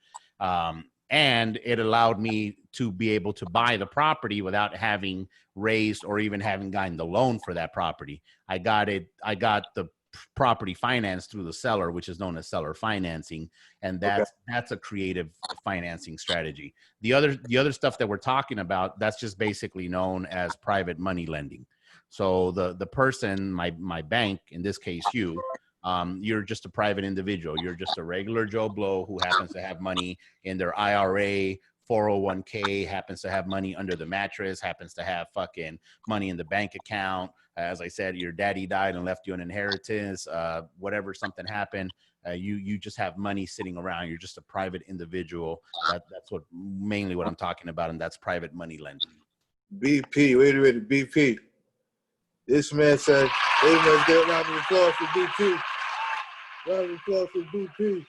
And it allowed me to be able to buy the property without having raised or even having gotten the loan for that property. I got the property financed through the seller, which is known as seller financing. And that's a creative financing strategy. The other stuff that we're talking about, that's just basically known as private money lending. So the person, my bank, in this case, you're just a private individual. You're just a regular Joe Blow who happens to have money in their IRA, 401k, happens to have money under the mattress, happens to have fucking money in the bank account. As I said, your daddy died and left you an inheritance. Whatever, something happened, you just have money sitting around. You're just a private individual. That's what mainly what I'm talking about, and that's private money lending. BP, wait a minute, BP. This man said, hey, let's get a round of applause for BP. Round of applause for BP.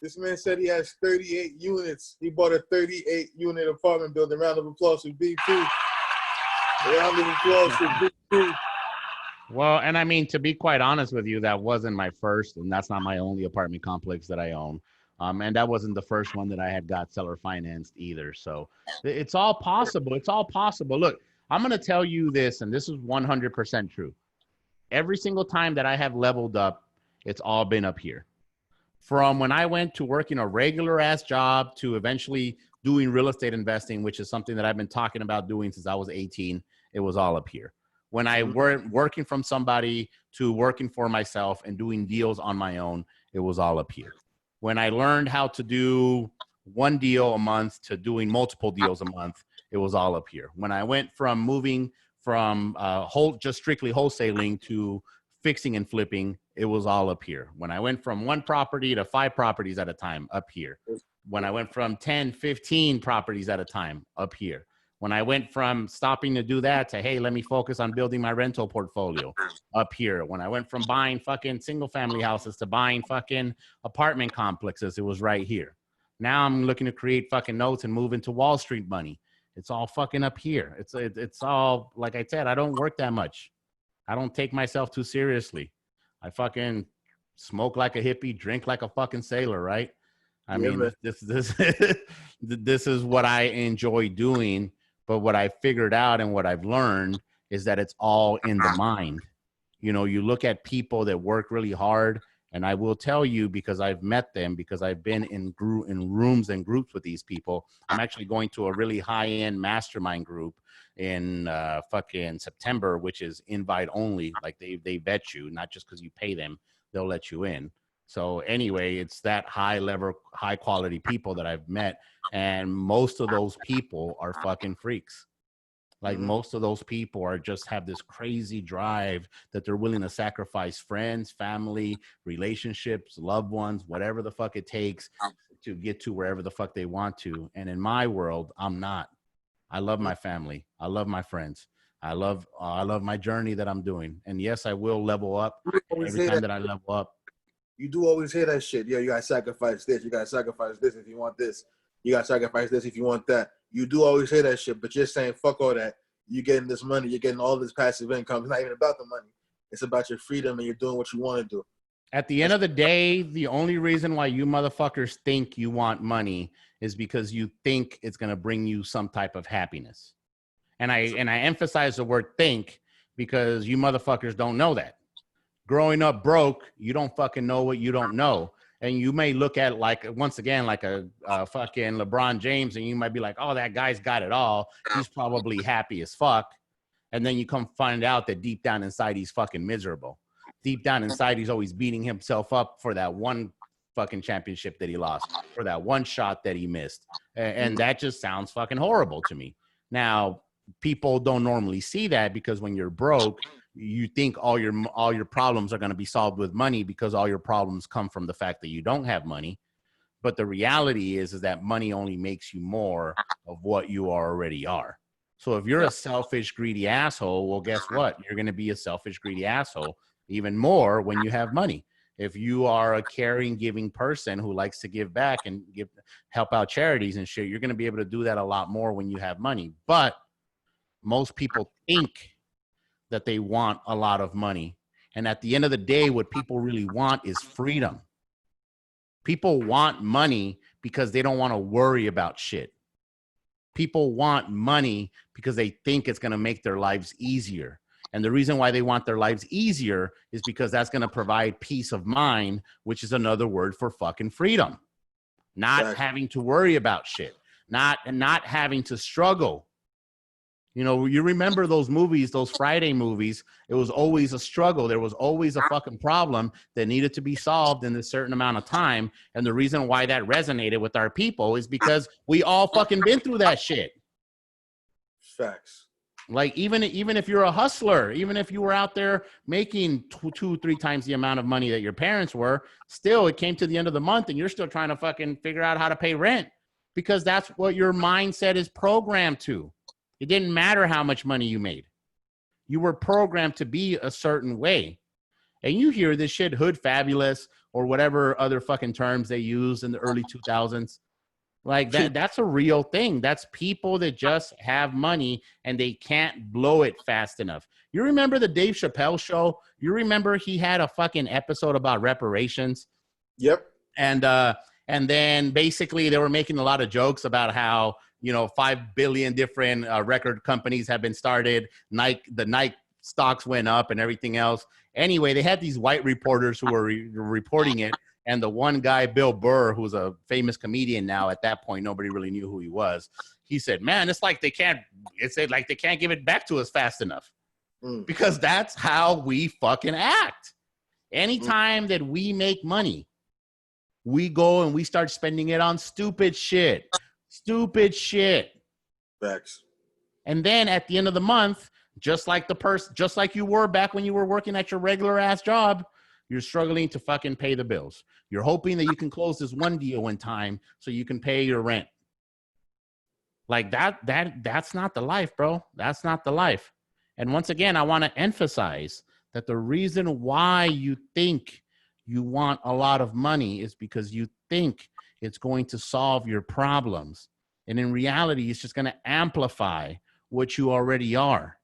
This man said he has 38 units. He bought a 38-unit apartment building. Round of applause for BP. Round of applause for BP. Well, and I mean, to be quite honest with you, that wasn't my first, and that's not my only apartment complex that I own. And that wasn't the first one that I had got seller financed either. So it's all possible. It's all possible. Look, I'm going to tell you this, and this is 100% true. Every single time that I have leveled up, it's all been up here. From when I went to working a regular ass job to eventually doing real estate investing, which is something that I've been talking about doing since I was 18, it was all up here. When I weren't working from somebody to working for myself and doing deals on my own, it was all up here. When I learned how to do one deal a month to doing multiple deals a month, it was all up here. When I went from moving from just strictly wholesaling to fixing and flipping, it was all up here. When I went from 1 property to 5 properties at a time, up here. When I went from 10, 15 properties at a time, up here. When I went from stopping to do that to, hey, let me focus on building my rental portfolio, up here. When I went from buying fucking single family houses to buying fucking apartment complexes, it was right here. Now I'm looking to create fucking notes and move into Wall Street money. It's all fucking up here. It's all, like I said, I don't work that much. I don't take myself too seriously. I fucking smoke like a hippie, drink like a fucking sailor, right? I mean, this is what I enjoy doing. But what I figured out and what I've learned is that it's all in the mind. You know, you look at people that work really hard, and I will tell you, because I've met them, because I've been in rooms and groups with these people. I'm actually going to a really high-end mastermind group in fucking September, which is invite only. Like they vet you, not just because you pay them, they'll let you in. So anyway, it's that high level, high quality people that I've met. And most of those people are fucking freaks. Like most of those people are just have this crazy drive that they're willing to sacrifice friends, family, relationships, loved ones, whatever the fuck it takes to get to wherever the fuck they want to. And in my world, I'm not. I love my family. I love my friends. I love my journey that I'm doing. And yes, I will level up every time that I level up. You do always hear that shit. Yeah, you gotta sacrifice this. You gotta sacrifice this if you want this. You gotta sacrifice this if you want that. You do always hear that shit, but you're saying fuck all that. You're getting this money. You're getting all this passive income. It's not even about the money. It's about your freedom, and you're doing what you want to do. At the end of the day, the only reason why you motherfuckers think you want money is because you think it's gonna bring you some type of happiness. And I emphasize the word think because you motherfuckers don't know that. Growing up broke, you don't fucking know what you don't know. And you may look at like, once again, like a fucking LeBron James, and you might be like, oh, that guy's got it all. He's probably happy as fuck. And then you come find out that deep down inside, he's fucking miserable. Deep down inside, he's always beating himself up for that one fucking championship that he lost, for that one shot that he missed. And that just sounds fucking horrible to me. Now, people don't normally see that because when you're broke, you think all your problems are going to be solved with money because all your problems come from the fact that you don't have money. But the reality is that money only makes you more of what you already are. So if you're a selfish, greedy asshole, well, guess what? You're going to be a selfish, greedy asshole even more when you have money. If you are a caring, giving person who likes to give back and help out charities and shit, you're going to be able to do that a lot more when you have money. But most people think that they want a lot of money. And at the end of the day, what people really want is freedom. People want money because they don't want to worry about shit. People want money because they think it's going to make their lives easier. And the reason why they want their lives easier is because that's going to provide peace of mind, which is another word for fucking freedom. Not having to worry about shit. Not having to struggle. You know, you remember those movies, those Friday movies, it was always a struggle. There was always a fucking problem that needed to be solved in a certain amount of time. And the reason why that resonated with our people is because we all fucking been through that shit. Facts. Like even if you're a hustler, even if you were out there making 2-3 times the amount of money that your parents were, still it came to the end of the month and you're still trying to fucking figure out how to pay rent because that's what your mindset is programmed to. It didn't matter how much money you made. You were programmed to be a certain way. And you hear this shit, hood fabulous, or whatever other fucking terms they used in the early 2000s. Like that's a real thing. That's people that just have money and they can't blow it fast enough. You remember the Dave Chappelle show? You remember he had a fucking episode about reparations? Yep. And then basically they were making a lot of jokes about how, you know, 5 billion different record companies have been started. The Nike stocks went up and everything else. Anyway, they had these white reporters who were reporting it. And the one guy, Bill Burr, who's a famous comedian now, at that point, nobody really knew who he was. He said, man, it's like they can't give it back to us fast enough. Because that's how we fucking act. Anytime that we make money, we go and we start spending it on stupid shit. Stupid shit. Facts. And then at the end of the month, just like you were back when you were working at your regular ass job, you're struggling to fucking pay the bills. You're hoping that you can close this one deal in time so you can pay your rent. Like that's not the life, bro. That's not the life. And once again, I want to emphasize that the reason why you think you want a lot of money is because you think it's going to solve your problems. And in reality, it's just going to amplify what you already are.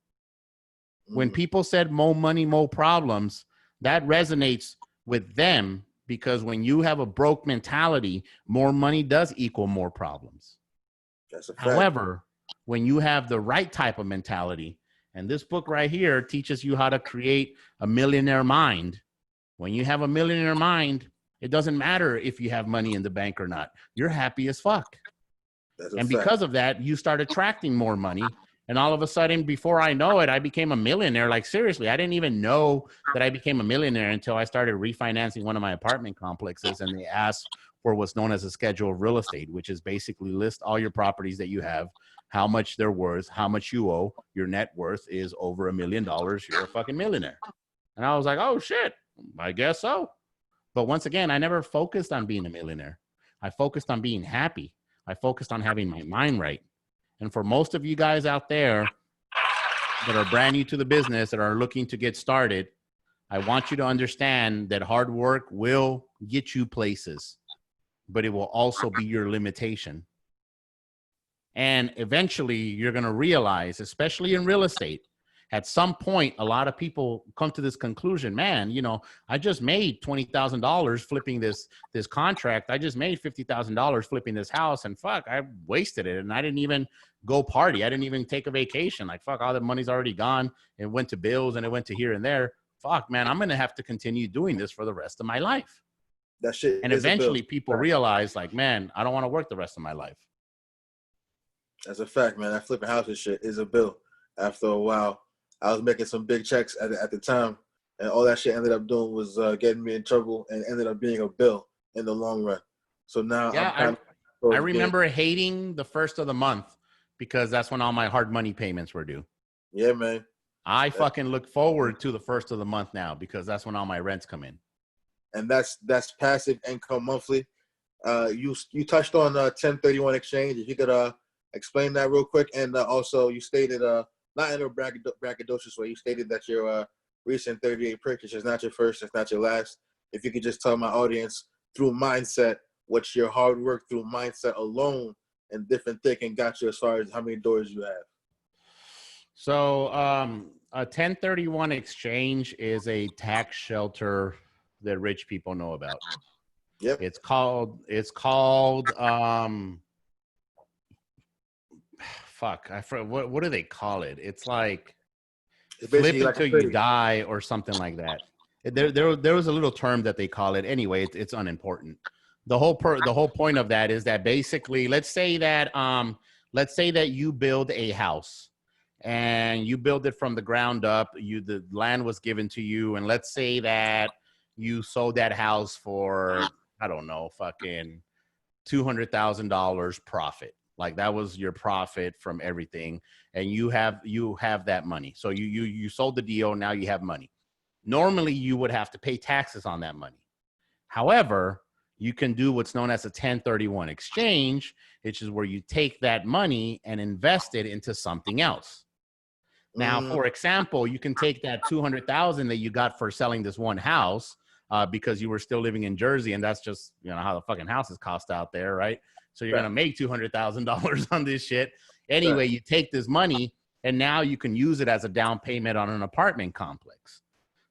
When people said more money, more problems, that resonates with them because when you have a broke mentality, more money does equal more problems. That's a fact. However, when you have the right type of mentality, and this book right here teaches you how to create a millionaire mind. When you have a millionaire mind, it doesn't matter if you have money in the bank or not. You're happy as fuck. And because of that, you start attracting more money. And all of a sudden, before I know it, I became a millionaire. Like, seriously, I didn't even know that I became a millionaire until I started refinancing one of my apartment complexes. And they asked for what's known as a schedule of real estate, which is basically list all your properties that you have, how much they're worth, how much you owe. Your net worth is over $1 million. You're a fucking millionaire. And I was like, oh, shit, I guess so. But once again, I never focused on being a millionaire. I focused on being happy. I focused on having my mind right. And for most of you guys out there that are brand new to the business, that are looking to get started, I want you to understand that hard work will get you places, but it will also be your limitation. And eventually you're going to realize, especially in real estate, at some point, a lot of people come to this conclusion, man, you know, I just made $20,000 flipping this contract. I just made $50,000 flipping this house, and fuck, I wasted it. And I didn't even go party. I didn't even take a vacation. Like, fuck, all the money's already gone. It went to bills and it went to here and there. Fuck, man, I'm going to have to continue doing this for the rest of my life. That shit. And eventually people realize, like, man, I don't want to work the rest of my life. That's a fact, man. That flipping houses shit is a bill. After a while, I was making some big checks at the time, and all that shit ended up doing was getting me in trouble and ended up being a bill in the long run. So now, yeah, I remember hating the first of the month because that's when all my hard money payments were due. Yeah, man. I fucking look forward to the first of the month now because that's when all my rents come in. And that's passive income monthly. You touched on 1031 exchange. If you could explain that real quick, and also you stated not in a braggadocious way. You stated that your recent 38 purchase is not your first, it's not your last. If you could just tell my audience through mindset, what's your hard work through mindset alone and different thinking got you as far as how many doors you have? So a 1031 exchange is a tax shelter that rich people know about. Yep. It's called fuck, what do they call it? It's like flip until you die or something like that. There was a little term that they call it. Anyway, it's unimportant. The whole point of that is that basically, let's say that you build a house and you build it from the ground up. The land was given to you, and let's say that you sold that house for, I don't know, fucking $200,000 profit. Like that was your profit from everything, and you have that money. So you sold the deal. Now you have money. Normally, you would have to pay taxes on that money. However, you can do what's known as a 1031 exchange, which is where you take that money and invest it into something else. Now, for example, you can take that $200,000 that you got for selling this one house because you were still living in Jersey, and that's just, you know, how the fucking houses cost out there, right? So you're gonna make $200,000 on this shit. Anyway, you take this money and now you can use it as a down payment on an apartment complex.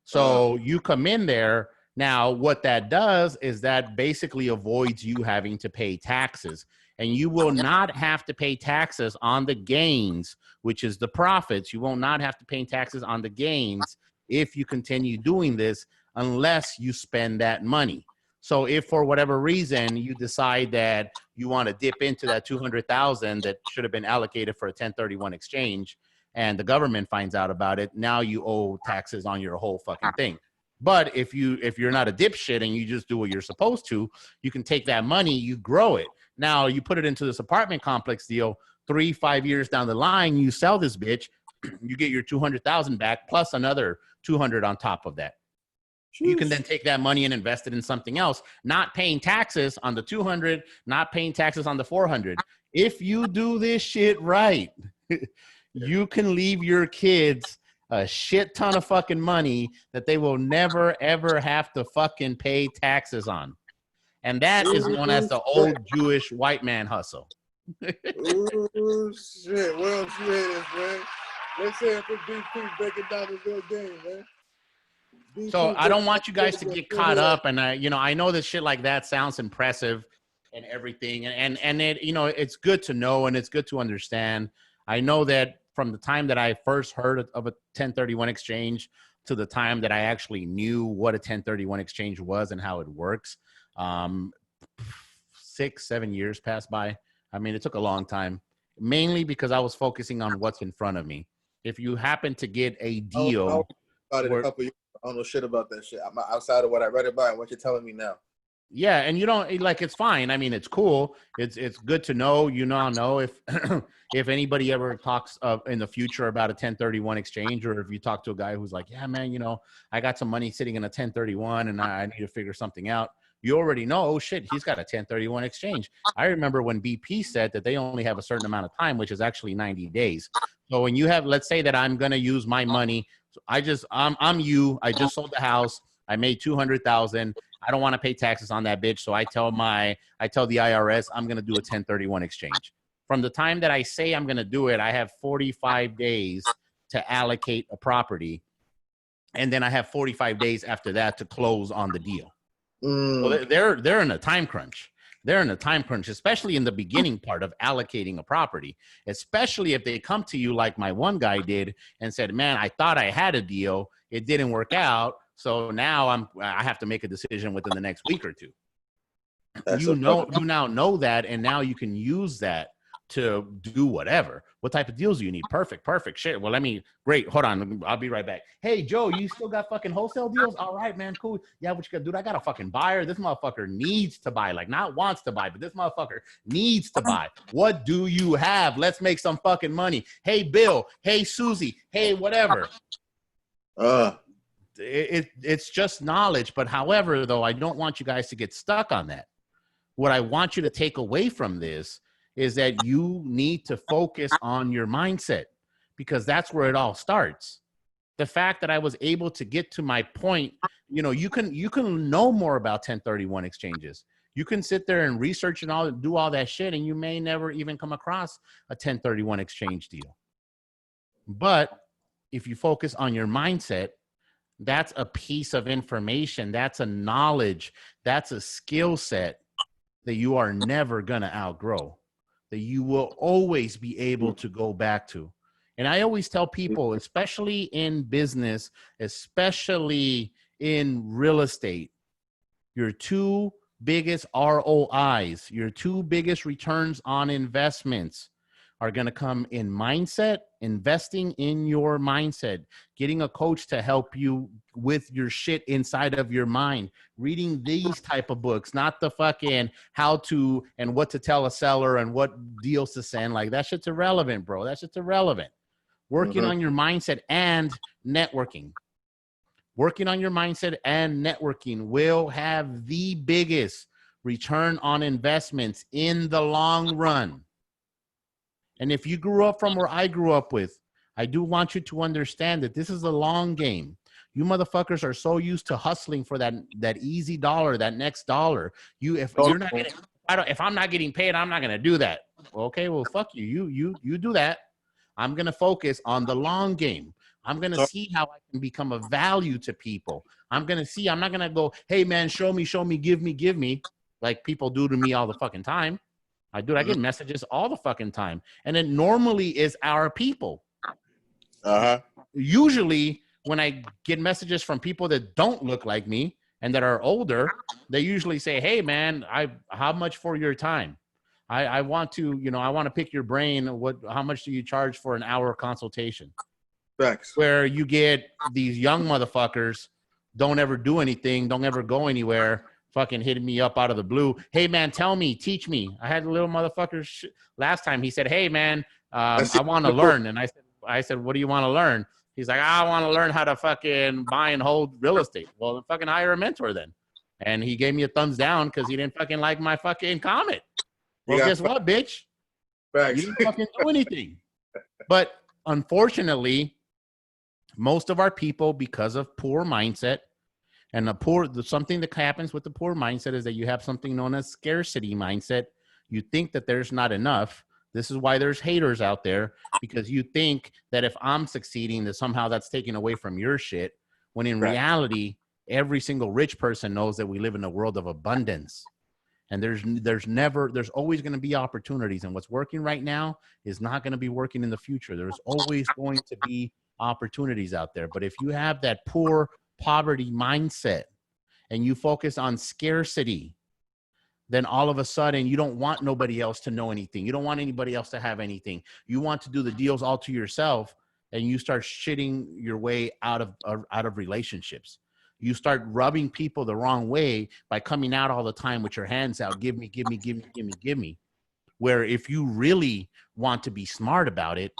So you come in there. Now, what that does is that basically avoids you having to pay taxes, and you will not have to pay taxes on the gains, which is the profits. You will not have to pay taxes on the gains if you continue doing this, unless you spend that money. So if for whatever reason you decide that you want to dip into that $200,000 that should have been allocated for a 1031 exchange, and the government finds out about it, now you owe taxes on your whole fucking thing. But if you're not a dipshit and you just do what you're supposed to, you can take that money, you grow it. Now you put it into this apartment complex deal. 3-5 years down the line, you sell this bitch, you get your 200,000 back plus another 200 on top of that. You can then take that money and invest it in something else, not paying taxes on the 200, not paying taxes on the 400. If you do this shit right, you can leave your kids a shit ton of fucking money that they will never, ever have to fucking pay taxes on. And that is known as the old Jewish white man hustle. Oh, shit. What else you hear this, man? Let's say if it's BP breaking down the real game, man. So I don't want you guys to get caught up. And I know that shit like that sounds impressive and everything. And it, it's good to know and it's good to understand. I know that from the time that I first heard of a 1031 exchange to the time that I actually knew what a 1031 exchange was and how it works, 6-7 years passed by. I mean, it took a long time, mainly because I was focusing on what's in front of me. If you happen to get a deal, about it a couple years, I don't know shit about that shit. I'm outside of what I read about and what you're telling me now. Yeah, and you don't like, it's fine. I mean, it's cool. It's good to know. You now know if if anybody ever talks in the future about a 1031 exchange, or if you talk to a guy who's like, yeah, man, I got some money sitting in a 1031 and I need to figure something out. You already know, oh shit, he's got a 1031 exchange. I remember when BP said that they only have a certain amount of time, which is actually 90 days. So when you have, let's say that I'm going to use my money. So I just sold the house. I made 200,000. I don't want to pay taxes on that bitch. So I tell the IRS, I'm going to do a 1031 exchange. From the time that I say I'm going to do it, I have 45 days to allocate a property. And then I have 45 days after that to close on the deal. So they're in a time crunch. They're in a time crunch, especially in the beginning part of allocating a property, especially if they come to you like my one guy did and said, man, I thought I had a deal. It didn't work out. So now I have to make a decision within the next week or two. You now know that, and now you can use that to do whatever. What type of deals do you need? Perfect. Shit. Well, great. Hold on. I'll be right back. Hey, Joe, you still got fucking wholesale deals? All right, man. Cool. Yeah, what you got, dude? I got a fucking buyer. This motherfucker needs to buy. Like, not wants to buy, but this motherfucker needs to buy. What do you have? Let's make some fucking money. Hey, Bill. Hey, Susie. Hey, whatever. It's just knowledge. But however, though, I don't want you guys to get stuck on that. What I want you to take away from this is that you need to focus on your mindset, because that's where it all starts. The fact that I was able to get to my point, you can know more about 1031 exchanges. You can sit there and research and do all that shit, and you may never even come across a 1031 exchange deal. But if you focus on your mindset, that's a piece of information. That's a knowledge. That's a skill set that you are never going to outgrow, that you will always be able to go back to. And I always tell people, especially in business, especially in real estate, your two biggest ROIs, your two biggest returns on investments are going to come in mindset, investing in your mindset, getting a coach to help you with your shit inside of your mind, reading these type of books, not the fucking how to and what to tell a seller and what deals to send. Like that shit's irrelevant, bro. That shit's irrelevant. Working on your mindset and networking. Working on your mindset and networking will have the biggest return on investments in the long run. And if you grew up from where I grew up with, I do want you to understand that this is a long game. You motherfuckers are so used to hustling for that easy dollar, that next dollar. If you're not getting, if I'm not getting paid, I'm not gonna do that. Okay, well, fuck you. You do that. I'm gonna focus on the long game. I'm gonna see how I can become a value to people. I'm gonna see. I'm not gonna go, hey man, show me, give me, like people do to me all the fucking time. I get messages all the fucking time. And it normally is our people. Usually when I get messages from people that don't look like me and that are older, they usually say, hey man, how much for your time? I want to, I want to pick your brain. How much do you charge for an hour consultation? Facts. Where you get these young motherfuckers don't ever do anything, don't ever go anywhere, fucking hitting me up out of the blue. Hey man, tell me, teach me. I had a little motherfucker last time. He said, hey man, I want to learn. And I said, what do you want to learn? He's like, I want to learn how to fucking buy and hold real estate. Well, then fucking hire a mentor then. And he gave me a thumbs down because he didn't fucking like my fucking comment. Well, guess what, bitch? Facts. You didn't fucking do anything. But unfortunately, most of our people, because of poor mindset, and something that happens with the poor mindset is that you have something known as scarcity mindset. You think that there's not enough. This is why there's haters out there, because you think that if I'm succeeding, that somehow that's taken away from your shit. When in reality, every single rich person knows that we live in a world of abundance. And there's always going to be opportunities. And what's working right now is not going to be working in the future. There's always going to be opportunities out there. But if you have that poor poverty mindset and you focus on scarcity, then all of a sudden you don't want nobody else to know anything. You don't want anybody else to have anything. You want to do the deals all to yourself, and you start shitting your way out of relationships. You start rubbing people the wrong way by coming out all the time with your hands out. Give me. Where if you really want to be smart about it,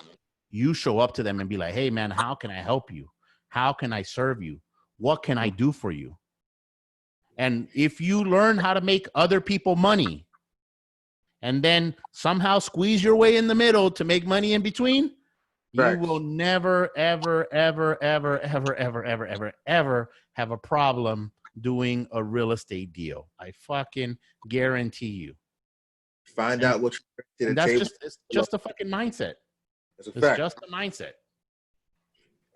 you show up to them and be like, hey man, how can I help you? How can I serve you? What can I do for you? And if you learn how to make other people money and then somehow squeeze your way in the middle to make money in between, you will never, ever, ever, ever, ever, ever, ever, ever, ever have a problem doing a real estate deal. I fucking guarantee you. Find out what you're it's just a fucking mindset. It's just a mindset.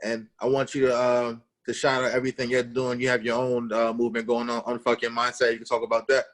And I want you to shout out everything you're doing. You have your own movement going on Unfuck Your Mindset. You can talk about that.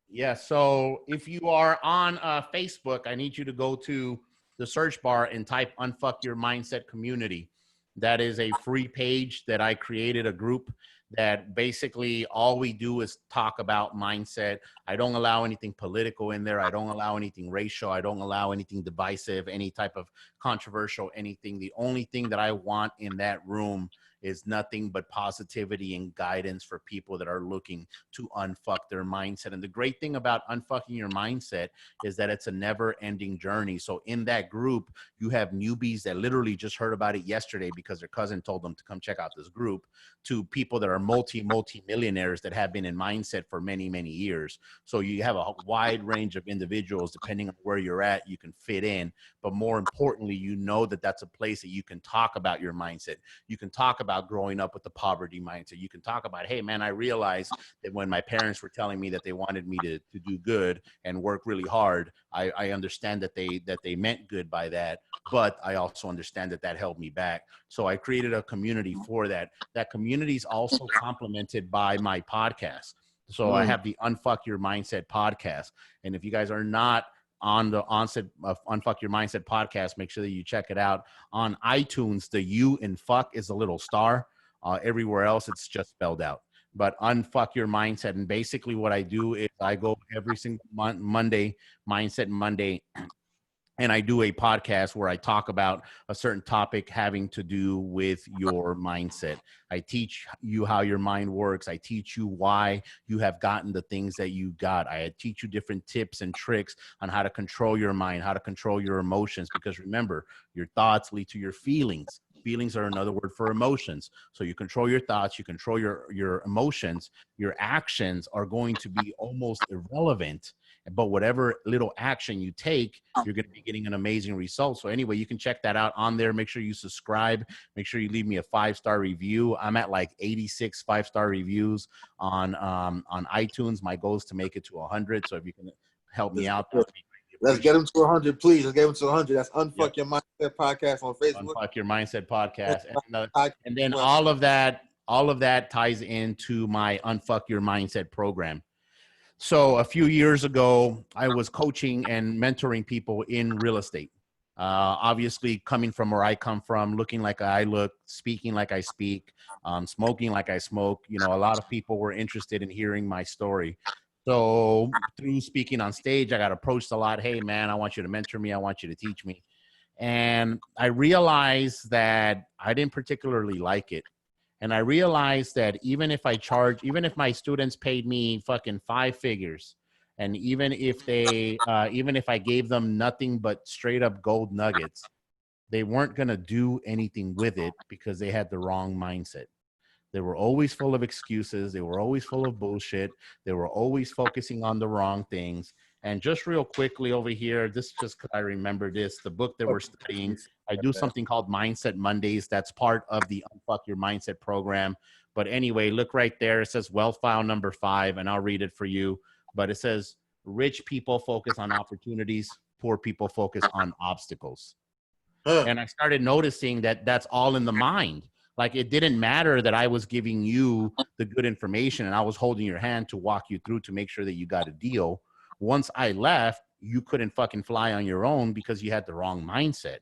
Yeah. So if you are on Facebook, I need you to go to the search bar and type Unfuck Your Mindset Community. That is a free page that I created, a group that basically all we do is talk about mindset. I don't allow anything political in there. I don't allow anything racial. I don't allow anything divisive, any type of controversial, anything. The only thing that I want in that room is nothing but positivity and guidance for people that are looking to unfuck their mindset. And the great thing about unfucking your mindset is that it's a never ending journey. So in that group, you have newbies that literally just heard about it yesterday because their cousin told them to come check out this group, to people that are multi-millionaires that have been in mindset for many, many years. So you have a wide range of individuals. Depending on where you're at, you can fit in. But more importantly, you know that that's a place that you can talk about your mindset. You can talk about growing up with the poverty mindset. You can talk about, hey man, I realized that when my parents were telling me that they wanted me to do good and work really hard, I understand that they meant good by that, but I also understand that held me back. So I created a community for that. That community is also complemented by my podcast. So I have the Unfuck Your Mindset podcast. And if you guys are not on the onset of Unfuck Your Mindset podcast, make sure that you check it out on iTunes. The U in fuck is a little star. Everywhere else, it's just spelled out. But Unfuck Your Mindset. And basically what I do is I go every single Monday, Mindset Monday, And I do a podcast where I talk about a certain topic having to do with your mindset. I teach you how your mind works. I teach you why you have gotten the things that you got. I teach you different tips and tricks on how to control your mind, how to control your emotions. Because remember, your thoughts lead to your feelings. Feelings are another word for emotions. So you control your thoughts, you control your emotions. Your actions are going to be almost irrelevant. But whatever little action you take, you're going to be getting an amazing result. So anyway, you can check that out on there. Make sure you subscribe. Make sure you leave me a 5-star review. I'm at like 86 5-star reviews on iTunes. My goal is to make it to 100. So if you can help me out, let's get them to 100, please. Let's get them to 100. That's Unfuck Your Mindset Podcast on Facebook. Unfuck Your Mindset Podcast, and then all of that ties into my Unfuck Your Mindset program. So a few years ago, I was coaching and mentoring people in real estate. Obviously, coming from where I come from, looking like I look, speaking like I speak, smoking like I smoke. You know, a lot of people were interested in hearing my story. So through speaking on stage, I got approached a lot. Hey, man, I want you to mentor me. I want you to teach me. And I realized that I didn't particularly like it. And I realized that even if my students paid me fucking 5 figures, and even if I gave them nothing but straight up gold nuggets, they weren't going to do anything with it because they had the wrong mindset. They were always full of excuses. They were always full of bullshit. They were always focusing on the wrong things. And just real quickly over here, this just because I remember this, the book that we're studying, I do something called Mindset Mondays. That's part of the Unfuck Your Mindset program. But anyway, look right there. It says wealth file number 5, and I'll read it for you. But it says, rich people focus on opportunities. Poor people focus on obstacles. And I started noticing that that's all in the mind. Like, it didn't matter that I was giving you the good information and I was holding your hand to walk you through to make sure that you got a deal. Once I left, you couldn't fucking fly on your own because you had the wrong mindset.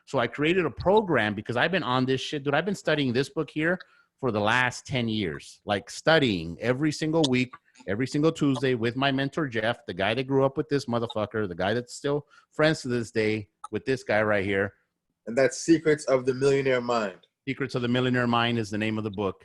So I created a program because I've been on this shit. Dude, I've been studying this book here for the last 10 years, like studying every single week, every single Tuesday with my mentor, Jeff, the guy that grew up with this motherfucker, the guy that's still friends to this day with this guy right here. And that's Secrets of the Millionaire Mind. Secrets of the Millionaire Mind is the name of the book.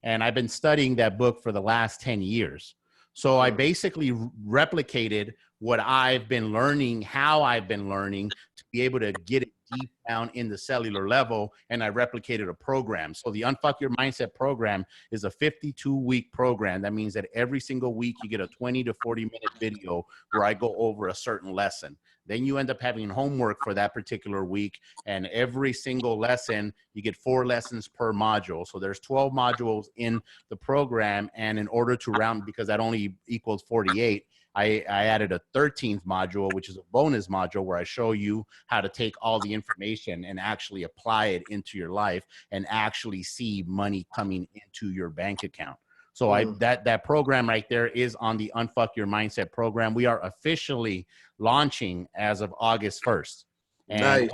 And I've been studying that book for the last 10 years. So I basically replicated what I've been learning, how I've been learning to be able to get it deep down in the cellular level. And I replicated a program. So the Unfuck Your Mindset program is a 52-week program. That means that every single week you get a 20 to 40-minute video where I go over a certain lesson. Then you end up having homework for that particular week. And every single lesson, you get 4 lessons per module. So there's 12 modules in the program. And in order to round, because that only equals 48, I added a 13th module, which is a bonus module where I show you how to take all the information and actually apply it into your life and actually see money coming into your bank account. So that program right there is on the Unfuck Your Mindset program. We are officially launching as of August 1st. And nice.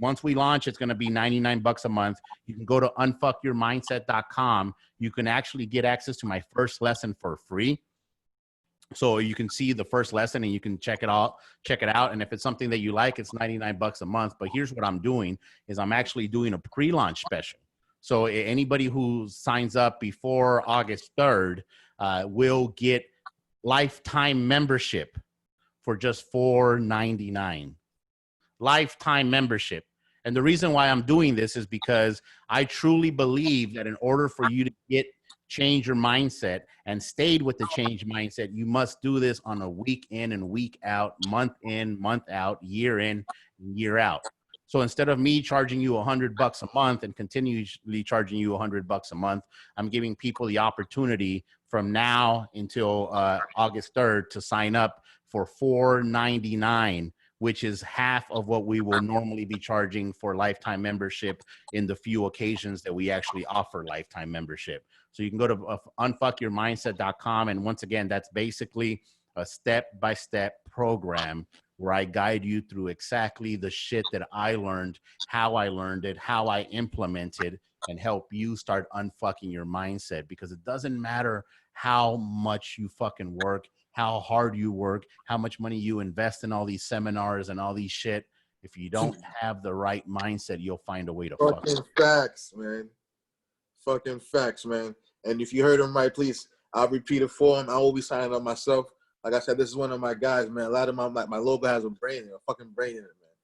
once we launch, it's going to be $99 a month. You can go to unfuckyourmindset.com. You can actually get access to my first lesson for free. So you can see the first lesson and you can check it out. And if it's something that you like, it's $99 a month. But here's what I'm doing is I'm actually doing a pre-launch special. So anybody who signs up before August 3rd will get lifetime membership for just $4.99. Lifetime membership. And the reason why I'm doing this is because I truly believe that in order for you to change your mindset and stayed with the change mindset, you must do this on a week in and week out, month in, month out, year in, year out. So instead of me charging you $100 a month and continually charging you $100 a month, I'm giving people the opportunity from now until August 3rd to sign up for $4.99, which is half of what we will normally be charging for lifetime membership in the few occasions that we actually offer lifetime membership. So you can go to unfuckyourmindset.com. And once again, that's basically a step-by-step program where I guide you through exactly the shit that I learned, how I learned it, how I implemented, and help you start unfucking your mindset. Because it doesn't matter how much you fucking work, how hard you work, how much money you invest in all these seminars and all these shit. If you don't have the right mindset, you'll find a way to fuck. Fucking facts, man. Fucking facts, man. And if you heard him right, please, I'll repeat it for him. I will be signing up myself. Like I said, this is one of my guys, man. A lot of my logo has a fucking brain in it, man.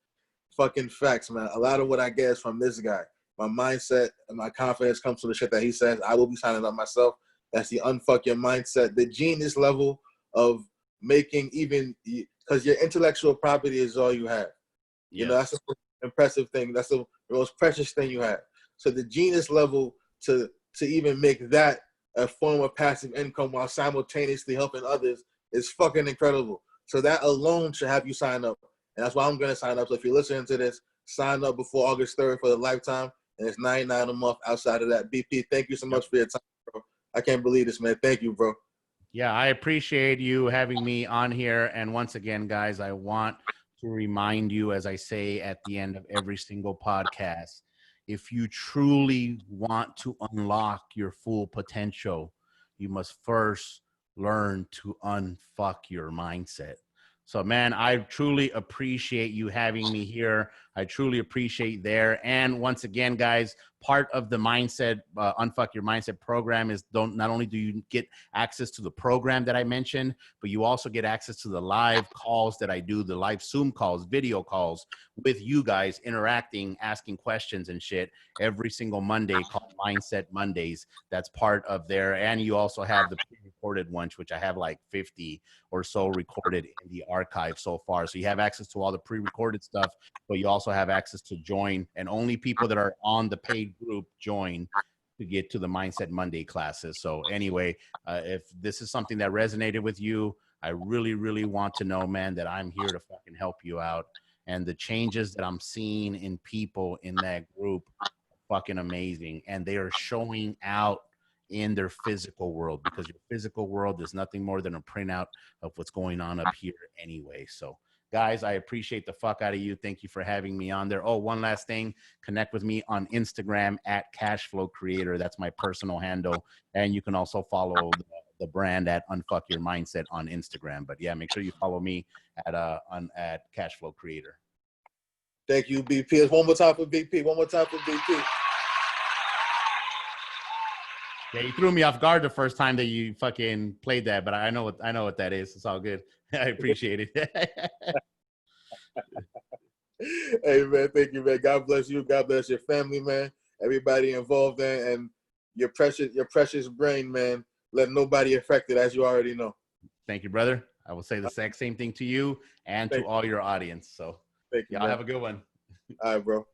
Fucking facts, man. A lot of what I get is from this guy. My mindset and my confidence comes from the shit that he says. I will be signing up myself. That's the Unfuck Your Mindset, the genius level of making even, because your intellectual property is all you have. You know, that's the most impressive thing. That's the most precious thing you have. So the genius level to even make that a form of passive income while simultaneously helping others is fucking incredible. So that alone should have you sign up. And that's why I'm going to sign up. So if you're listening to this, sign up before August 3rd for the lifetime. And it's $99 a month outside of that. BP, thank you so much for your time, bro. I can't believe this, man. Thank you, bro. Yeah, I appreciate you having me on here. And once again, guys, I want to remind you, as I say at the end of every single podcast, if you truly want to unlock your full potential, you must first learn to unfuck your mindset. So, man, I truly appreciate you having me here. I truly appreciate there. And once again, guys, part of the mindset, Unfuck Your Mindset program is not only do you get access to the program that I mentioned, but you also get access to the live calls that I do, the live Zoom calls, video calls with you guys interacting, asking questions and shit every single Monday called Mindset Mondays. That's part of there. And you also have the pre-recorded ones, which I have like 50 or so recorded in the archive so far. So you have access to all the pre-recorded stuff, but you also have access to join, and only people that are on the paid group join to get to the Mindset Monday classes. So anyway, if this is something that resonated with you, I really, really want to know, man, that I'm here to fucking help you out. And the changes that I'm seeing in people in that group are fucking amazing. And they are showing out in their physical world, because your physical world is nothing more than a printout of what's going on up here anyway. So guys, I appreciate the fuck out of you. Thank you for having me on there. Oh, one last thing. Connect with me on Instagram at Cashflow Creator. That's my personal handle. And you can also follow the brand at Unfuck Your Mindset on Instagram. But yeah, make sure you follow me at Cashflow Creator. Thank you, BP. One more time for BP. One more time for BP. Yeah, you threw me off guard the first time that you fucking played that, but I know what that is. It's all good. I appreciate it. Hey, man, thank you, man. God bless you. God bless your family, man. Everybody involved in, and your precious brain, man. Let nobody affect it, as you already know. Thank you, brother. I will say the exact same thing to you and to all your audience. So thank you, y'all have a good one. All right, bro.